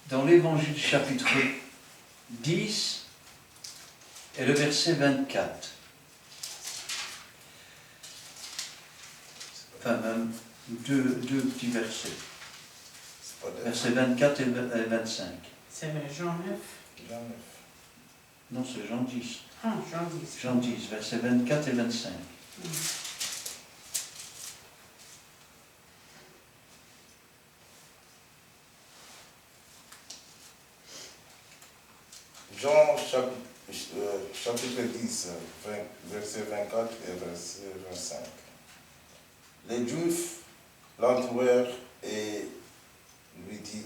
Dans l'Évangile chapitre 10 et le verset 24. Enfin, même deux petits versets. Versets 24 et 25. C'est Jean 9. Jean 9. Non, c'est Jean 10. Ah, Jean 10. Jean 10, versets 24 et 25. Jean chapitre 10, verset 24 et verset 25. Les Juifs l'entourèrent et lui dirent: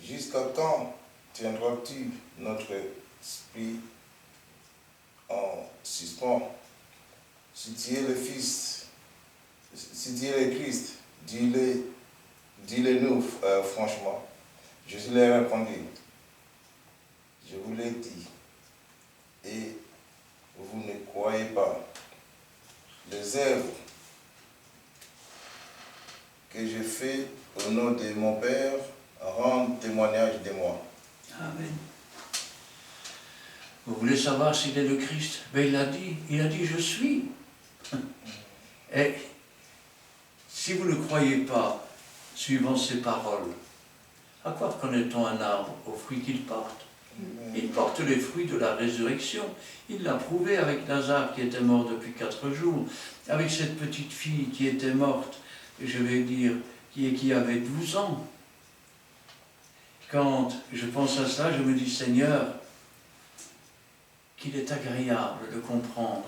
jusqu'à quand tiendras-tu notre esprit en suspens? Si tu es le Fils, si tu es le Christ, dis-le-nous franchement. Jésus leur répondit: je vous l'ai dit, et vous ne croyez pas. Les œuvres que je fais au nom de mon Père rendent témoignage de moi. Amen. Vous voulez savoir s'il est le Christ? Ben, il a dit je suis. Et si vous ne croyez pas, suivant ces paroles, à quoi reconnaît-on un arbre? Aux fruits qu'il porte. Il porte les fruits de la résurrection. Il l'a prouvé avec Lazare qui était mort depuis 4 jours, avec cette petite fille qui était morte, je vais dire, qui avait 12 ans. Quand je pense à cela, je me dis: Seigneur, qu'il est agréable de comprendre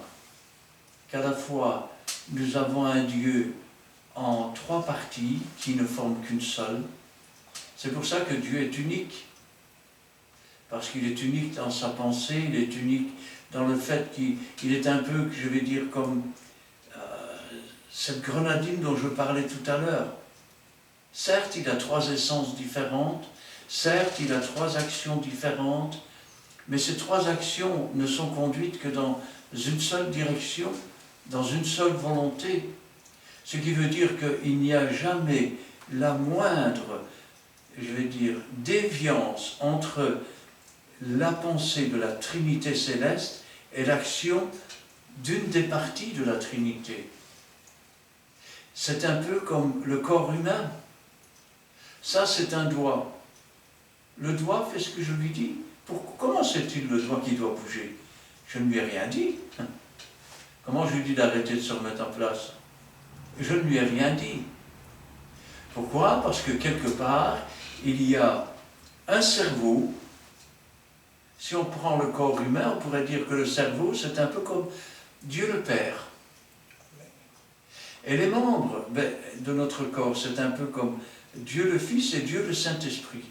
qu'à la fois nous avons un Dieu en 3 parties qui ne forment qu'une seule. C'est pour ça que Dieu est unique. Parce qu'il est unique dans sa pensée, il est unique dans le fait qu'il est un peu, je vais dire, comme cette grenadine dont je parlais tout à l'heure. Certes, il a 3 essences différentes, certes, il a 3 actions différentes, mais ces 3 actions ne sont conduites que dans une seule direction, dans une seule volonté. Ce qui veut dire qu'il n'y a jamais la moindre, je vais dire, déviance entre la pensée de la Trinité céleste et l'action d'une des parties de la Trinité. C'est un peu comme le corps humain. Ça, c'est un doigt. Le doigt fait ce que je lui dis. Comment c'est-il le doigt qui doit bouger? Je ne lui ai rien dit. Comment je lui dis d'arrêter de se remettre en place? Je ne lui ai rien dit. Pourquoi? Parce que quelque part, il y a un cerveau. Si on prend le corps humain, on pourrait dire que le cerveau, c'est un peu comme Dieu le Père. Et les membres de notre corps, c'est un peu comme Dieu le Fils et Dieu le Saint-Esprit.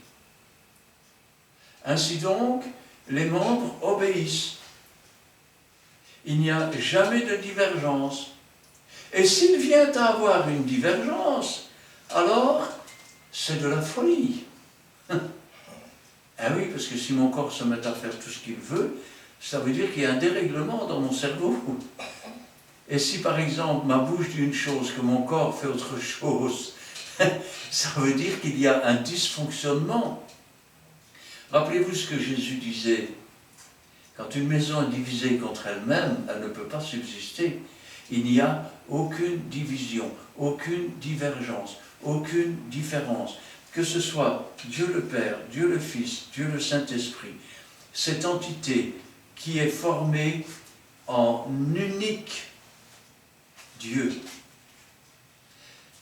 Ainsi donc, les membres obéissent. Il n'y a jamais de divergence. Et s'il vient à avoir une divergence, alors c'est de la folie. Ah oui, parce que si mon corps se met à faire tout ce qu'il veut, ça veut dire qu'il y a un dérèglement dans mon cerveau. Et si par exemple ma bouche dit une chose, que mon corps fait autre chose, ça veut dire qu'il y a un dysfonctionnement. Rappelez-vous ce que Jésus disait. Quand une maison est divisée contre elle-même, elle ne peut pas subsister. Il n'y a aucune division, aucune divergence, aucune différence. Que ce soit Dieu le Père, Dieu le Fils, Dieu le Saint-Esprit, cette entité qui est formée en unique Dieu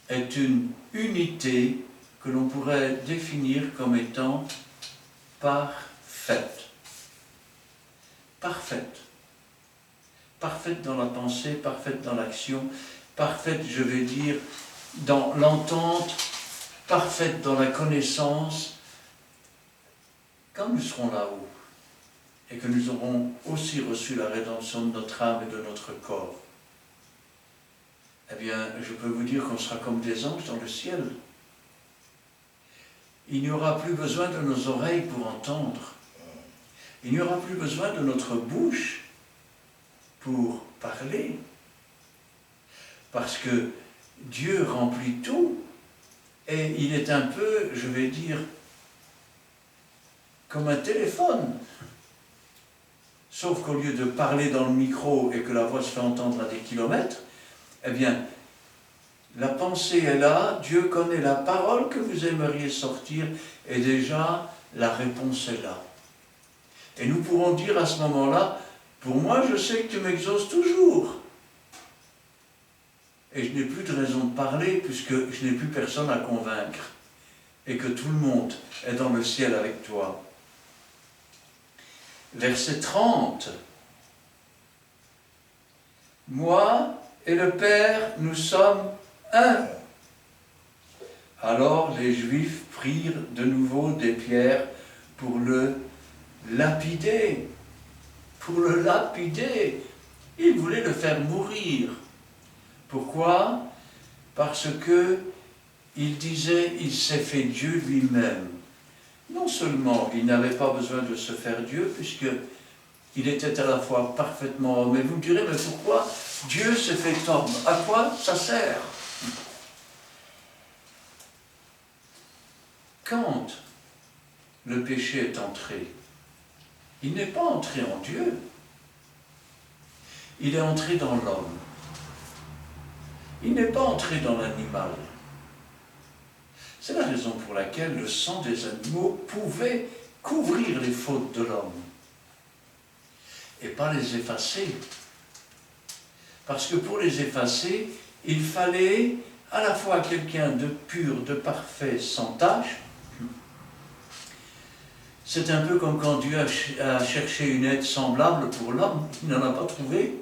est une unité que l'on pourrait définir comme étant parfaite. Parfaite. Parfaite dans la pensée, parfaite dans l'action, parfaite, je vais dire, dans l'entente, parfaite dans la connaissance. Quand nous serons là-haut, et que nous aurons aussi reçu la rédemption de notre âme et de notre corps, eh bien, je peux vous dire qu'on sera comme des anges dans le ciel. Il n'y aura plus besoin de nos oreilles pour entendre. Il n'y aura plus besoin de notre bouche pour parler. Parce que Dieu remplit tout et il est un peu, je vais dire, comme un téléphone. Sauf qu'au lieu de parler dans le micro et que la voix se fait entendre à des kilomètres, eh bien, la pensée est là, Dieu connaît la parole que vous aimeriez sortir, et déjà, la réponse est là. Et nous pourrons dire à ce moment-là, pour moi, je sais que tu m'exauces toujours. Et je n'ai plus de raison de parler, puisque je n'ai plus personne à convaincre, et que tout le monde est dans le ciel avec toi. Verset 30. Moi et le Père, nous sommes un. Alors les Juifs prirent de nouveau des pierres pour le lapider. Pour le lapider. Ils voulaient le faire mourir. Pourquoi? Parce que il disait, il s'est fait Dieu lui-même. Non seulement il n'avait pas besoin de se faire Dieu, puisqu'il était à la fois parfaitement homme. Et vous me direz, mais pourquoi Dieu s'est fait homme? À quoi ça sert? Quand le péché est entré, il n'est pas entré en Dieu, il est entré dans l'homme. Il n'est pas entré dans l'animal. C'est la raison pour laquelle le sang des animaux pouvait couvrir les fautes de l'homme et pas les effacer. Parce que pour les effacer, il fallait à la fois quelqu'un de pur, de parfait, sans tache. C'est un peu comme quand Dieu a cherché une aide semblable pour l'homme, il n'en a pas trouvé.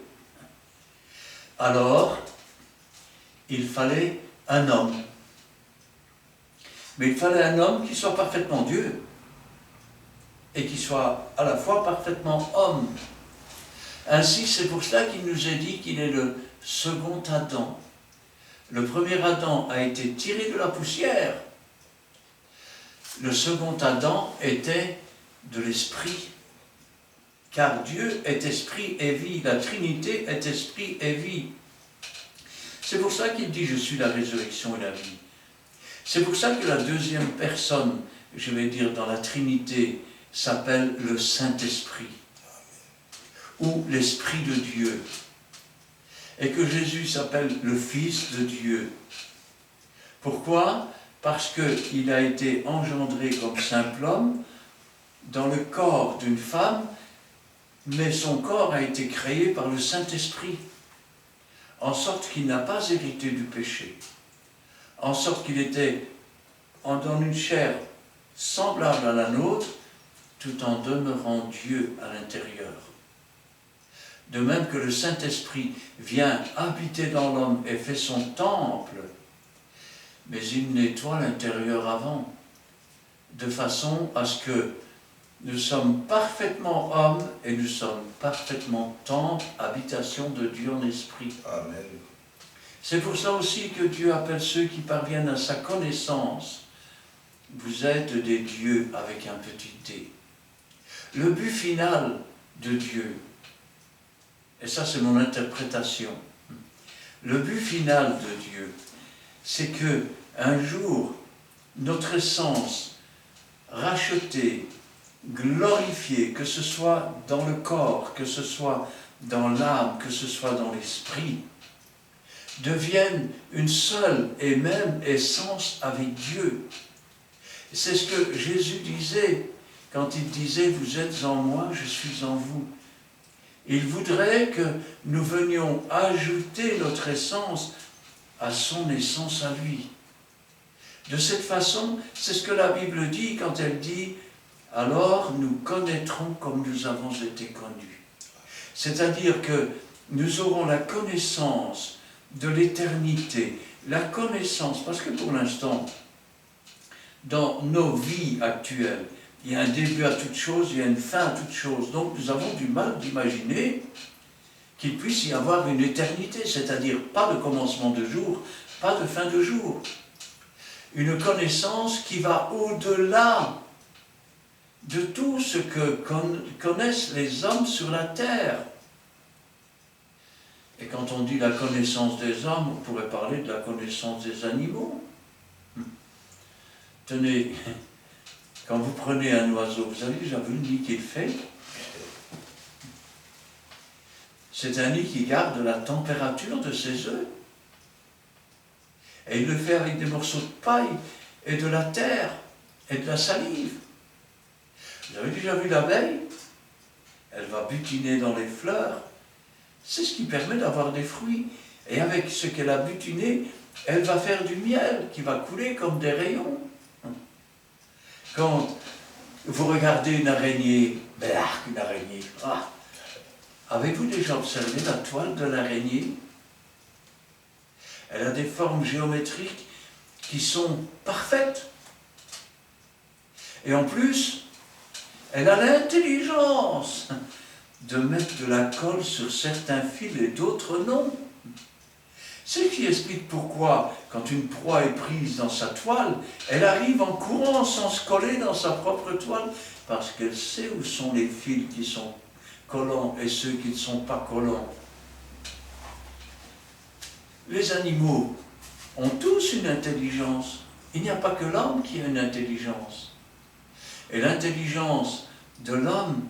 Alors, il fallait un homme. Mais il fallait un homme qui soit parfaitement Dieu et qui soit à la fois parfaitement homme. Ainsi, c'est pour cela qu'il nous est dit qu'il est le second Adam. Le premier Adam a été tiré de la poussière. Le second Adam était de l'esprit. Car Dieu est esprit et vie. La Trinité est esprit et vie. C'est pour ça qu'il dit « Je suis la résurrection et la vie ». C'est pour ça que la deuxième personne, je vais dire dans la Trinité, s'appelle le Saint-Esprit, ou l'Esprit de Dieu, et que Jésus s'appelle le Fils de Dieu. Pourquoi? Parce qu'il a été engendré comme simple homme dans le corps d'une femme, mais son corps a été créé par le Saint-Esprit, en sorte qu'il n'a pas hérité du péché. En sorte qu'il était dans une chair semblable à la nôtre, tout en demeurant Dieu à l'intérieur. De même que le Saint-Esprit vient habiter dans l'homme et fait son temple, mais il nettoie l'intérieur avant, de façon à ce que Nous sommes parfaitement hommes et nous sommes parfaitement temple, habitation de Dieu en esprit. Amen. C'est pour ça aussi que Dieu appelle ceux qui parviennent à sa connaissance. Vous êtes des dieux avec un petit d. Le but final de Dieu, et ça c'est mon interprétation, le but final de Dieu, c'est que un jour, notre essence rachetée, glorifiée, que ce soit dans le corps, que ce soit dans l'âme, que ce soit dans l'esprit, devienne une seule et même essence avec Dieu. C'est ce que Jésus disait quand il disait « Vous êtes en moi, je suis en vous ». Il voudrait que nous venions ajouter notre essence à son essence à lui. De cette façon, c'est ce que la Bible dit quand elle dit « Alors nous connaîtrons comme nous avons été connus ». C'est-à-dire que nous aurons la connaissance de l'éternité, la connaissance, parce que pour l'instant, dans nos vies actuelles, il y a un début à toute chose, il y a une fin à toute chose. Donc nous avons du mal d'imaginer qu'il puisse y avoir une éternité, c'est-à-dire pas de commencement de jour, pas de fin de jour. Une connaissance qui va au-delà de tout ce que connaissent les hommes sur la terre. Et quand on dit la connaissance des hommes, on pourrait parler de la connaissance des animaux. Tenez, quand vous prenez un oiseau, vous avez déjà vu le nid qu'il fait? C'est un nid qui garde la température de ses œufs. Et il le fait avec des morceaux de paille et de la terre et de la salive. Vous avez déjà vu l'abeille? Elle va butiner dans les fleurs. C'est ce qui permet d'avoir des fruits. Et avec ce qu'elle a butiné, elle va faire du miel qui va couler comme des rayons. Quand vous regardez une araignée, une araignée, avez-vous déjà observé la toile de l'araignée? Elle a des formes géométriques qui sont parfaites. Et en plus, elle a l'intelligence de mettre de la colle sur certains fils et d'autres non. C'est ce qui explique pourquoi, quand une proie est prise dans sa toile, elle arrive en courant sans se coller dans sa propre toile, parce qu'elle sait où sont les fils qui sont collants et ceux qui ne sont pas collants. Les animaux ont tous une intelligence. Il n'y a pas que l'homme qui a une intelligence. Et l'intelligence de l'homme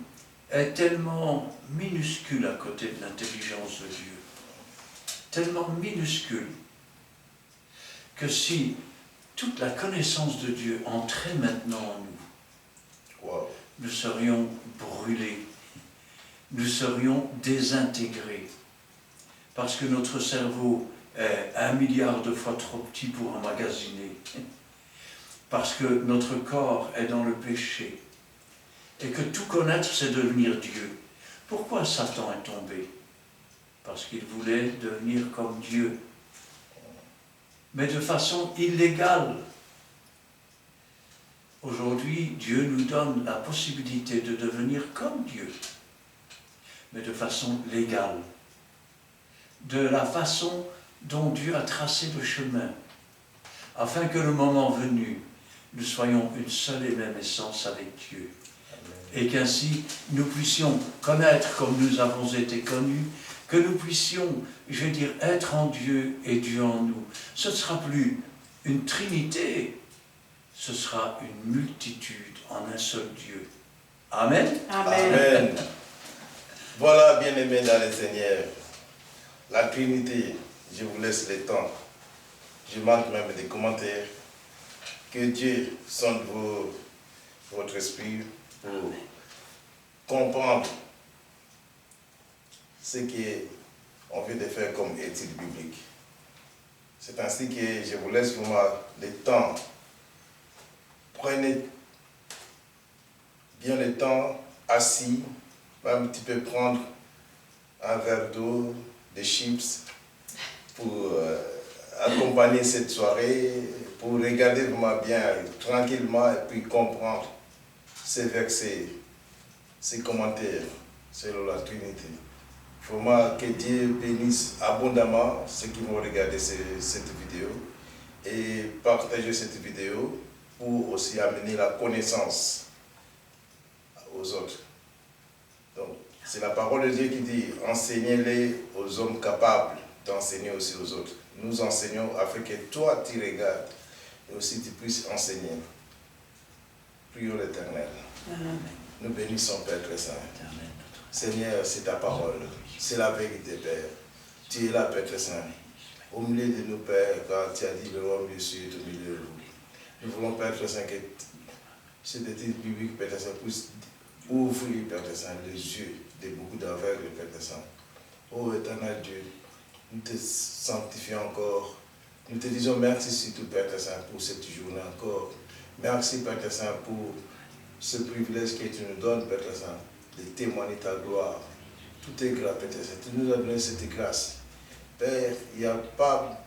est tellement minuscule à côté de l'intelligence de Dieu. Tellement minuscule que si toute la connaissance de Dieu entrait maintenant en nous, nous serions brûlés, nous serions désintégrés, parce que notre cerveau est 1 milliard de fois trop petit pour emmagasiner, parce que notre corps est dans le péché, et que tout connaître, c'est devenir Dieu. Pourquoi Satan est tombé? Parce qu'il voulait devenir comme Dieu, mais de façon illégale. Aujourd'hui, Dieu nous donne la possibilité de devenir comme Dieu, mais de façon légale, de la façon dont Dieu a tracé le chemin, afin que le moment venu, nous soyons une seule et même essence avec Dieu, et qu'ainsi nous puissions connaître comme nous avons été connus, que nous puissions, je veux dire, être en Dieu et Dieu en nous. Ce ne sera plus une trinité, ce sera une multitude en un seul Dieu. Amen. Amen. Amen. Voilà, bien-aimés dans le Seigneur, la Trinité, je vous laisse le temps. Je manque même des commentaires. Que Dieu sonde votre esprit pour comprendre ce qu'on vient de faire comme étude biblique. C'est ainsi que je vous laisse vraiment le temps. Prenez bien le temps, assis, même tu peux prendre un verre d'eau, des chips, pour accompagner cette soirée, pour regarder vraiment bien, tranquillement, et puis comprendre ces versets ses commentaires sur la Trinité. Vraiment que Dieu bénisse abondamment ceux qui vont regarder cette vidéo et partager cette vidéo pour aussi amener la connaissance aux autres. Donc, c'est la parole de Dieu qui dit, enseignez-les aux hommes capables d'enseigner aussi aux autres. Nous enseignons afin que toi tu regardes et aussi tu puisses enseigner. Prions l'Éternel. Nous bénissons Père très saint. Seigneur, c'est ta parole, c'est la vérité, Père. Tu es là, Père très saint. Au milieu de nous, Père, quand tu as dit le roi Jésus est au milieu de nous. Nous voulons, Père très saint, que cette étude biblique, Père très saint, puisse ouvrir, Père très saint, les yeux de beaucoup d'aveugles, Père très saint. Oh éternel Dieu, nous te sanctifions encore. Nous te disons merci surtout, Père très saint, pour cette journée encore. Merci, Père très saint, pour ce privilège que tu nous donnes, Père très saint, de témoigner ta gloire. Tout est grâce, Père très saint. Tu nous as donné cette grâce. Père, il n'y a pas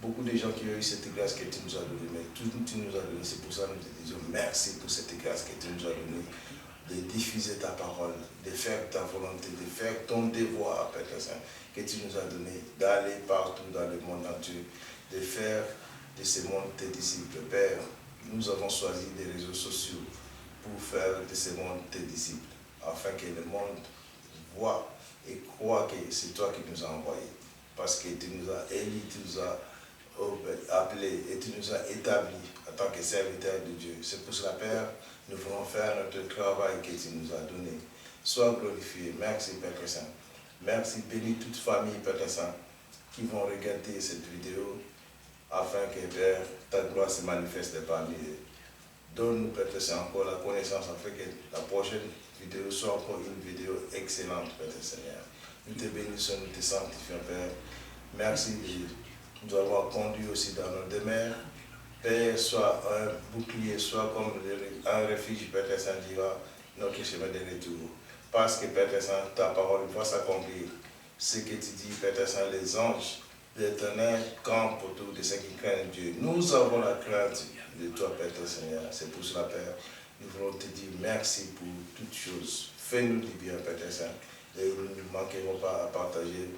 beaucoup de gens qui ont eu cette grâce que tu nous as donnée, mais tout tu nous as donné. C'est pour ça que nous te disons merci pour cette grâce que tu nous as donnée, de diffuser ta parole, de faire ta volonté, de faire ton devoir, Père très saint, que tu nous as donné, d'aller partout dans le monde entier, de faire de ce monde tes disciples. Père, nous avons choisi des réseaux sociaux pour faire de ce monde tes disciples, afin que le monde voit et croit que c'est toi qui nous as envoyés. Parce que tu nous as élus, tu nous as appelés et tu nous as établis en tant que serviteurs de Dieu. C'est pour cela, Père, nous voulons faire notre travail que tu nous as donné. Sois glorifié. Merci, Père très saint. Merci, bénis toute famille, Père très saint, qui vont regarder cette vidéo afin que, Père, ta gloire se manifeste parmi eux. Donne-nous, Père très saint, encore la connaissance afin que la prochaine vidéo soit encore une vidéo excellente, Père Seigneur. Nous te bénissons, nous te sanctifions, Père. Merci de nous avoir conduits aussi dans nos demeures. Père, soit un bouclier, soit comme un refuge, Père Saint, dira notre chemin de retour. Parce que, Père Saint, ta parole va s'accomplir. Ce que tu dis, Père Saint, les anges de l'Éternel campent autour de ceux qui craignent Dieu. Nous avons la crainte de toi, Père Seigneur. C'est pour cela, Père, nous voulons te dire merci pour toutes choses. Fais-nous du bien, Père Saint. Et nous ne manquerons pas à partager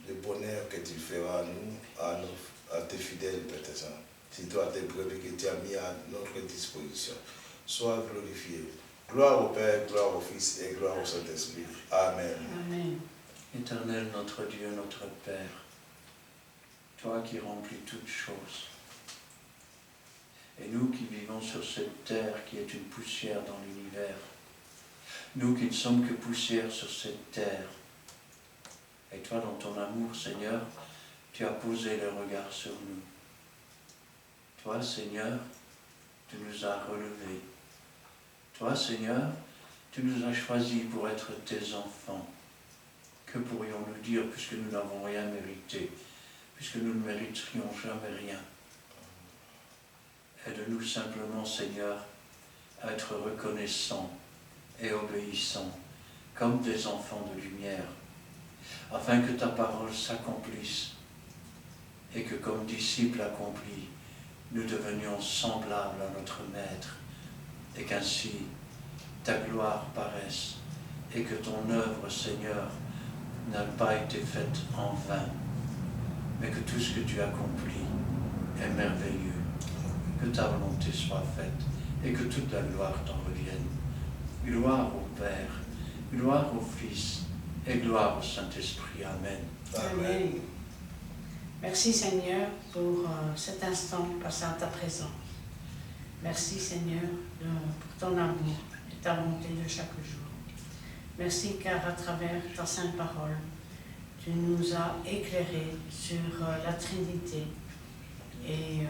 le bonheur que tu feras à nous, à tes fidèles, Père Saint. C'est toi, tes brebis que tu as mis à notre disposition. Sois glorifié. Gloire au Père, gloire au Fils et gloire au Saint-Esprit. Amen. Amen. Éternel, notre Dieu, notre Père, toi qui remplis toutes choses, et nous qui vivons sur cette terre qui est une poussière dans l'univers, nous qui ne sommes que poussière sur cette terre, et toi dans ton amour, Seigneur, tu as posé le regard sur nous. Toi, Seigneur, tu nous as relevés. Toi, Seigneur, tu nous as choisis pour être tes enfants. Que pourrions-nous dire puisque nous n'avons rien mérité, puisque nous ne mériterions jamais rien? Aide-nous simplement, Seigneur, à être reconnaissants et obéissants comme des enfants de lumière, afin que ta parole s'accomplisse et que comme disciples accomplis, nous devenions semblables à notre Maître et qu'ainsi ta gloire paraisse et que ton œuvre, Seigneur, n'a pas été faite en vain, mais que tout ce que tu accomplis est merveilleux. Que ta volonté soit faite et que toute la gloire t'en revienne. Gloire au Père, gloire au Fils et gloire au Saint-Esprit. Amen. Amen. Merci Seigneur pour cet instant passé à ta présence. Merci Seigneur pour ton amour et ta bonté de chaque jour. Merci car à travers ta sainte parole, tu nous as éclairés sur la Trinité et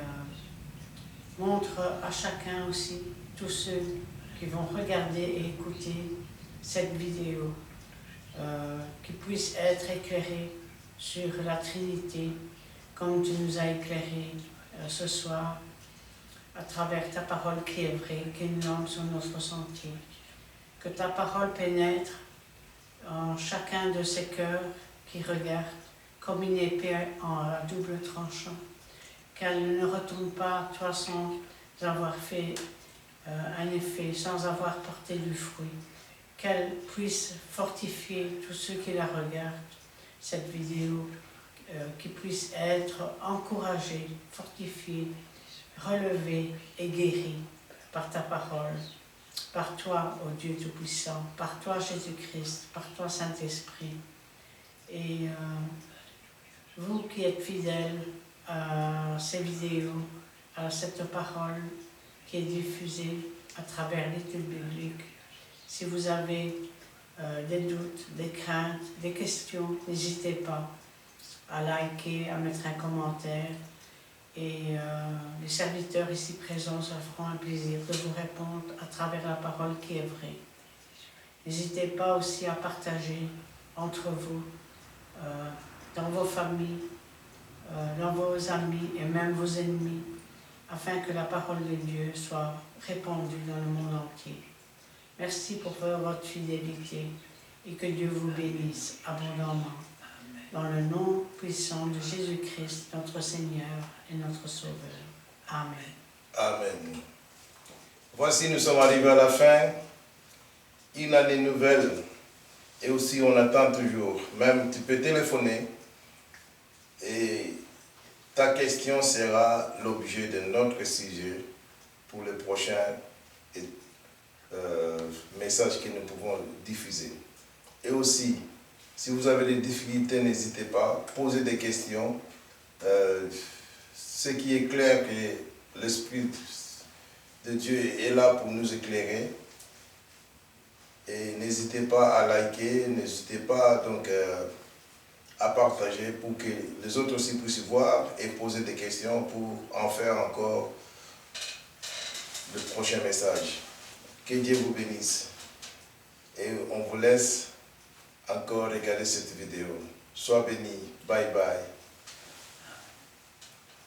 montre à chacun aussi, tous ceux qui vont regarder et écouter cette vidéo, qui puissent être éclairés sur la Trinité, comme tu nous as éclairés ce soir, à travers ta parole qui est vraie, qui est une lampe sur notre sentier. Que ta parole pénètre en chacun de ces cœurs qui regardent, comme une épée à double tranchant, qu'elle ne retourne pas à toi sans avoir fait un effet, sans avoir porté du fruit, qu'elle puisse fortifier tous ceux qui la regardent, cette vidéo, qu'ils puissent être encouragés, fortifiés, relevés et guéris par ta parole, par toi, ô Dieu Tout-Puissant, par toi, Jésus-Christ, par toi, Saint-Esprit. Et vous qui êtes fidèles à ces vidéos, à cette parole qui est diffusée à travers l'étude biblique, si vous avez des doutes, des craintes, des questions, n'hésitez pas à liker, à mettre un commentaire. Et les serviteurs ici présents se feront un plaisir de vous répondre à travers la parole qui est vraie. N'hésitez pas aussi à partager entre vous, dans vos familles, dans vos amis et même vos ennemis, afin que la parole de Dieu soit répandue dans le monde entier. Merci pour votre fidélité et que Dieu vous bénisse abondamment. Dans le nom puissant de Jésus-Christ, notre Seigneur et notre Sauveur. Amen. Amen. Voici, nous sommes arrivés à la fin. Une année nouvelle. Et aussi, on attend toujours. Même, tu peux téléphoner. Et ta question sera l'objet de notre sujet pour le prochain message que nous pouvons diffuser. Et aussi, si vous avez des difficultés, n'hésitez pas, posez des questions. Ce qui est clair, que l'Esprit de Dieu est là pour nous éclairer. Et n'hésitez pas à liker, n'hésitez pas donc à partager pour que les autres aussi puissent voir et poser des questions pour en faire encore le prochain message. Que Dieu vous bénisse. Et on vous laisse encore regarder cette vidéo. Sois bénis. Bye bye.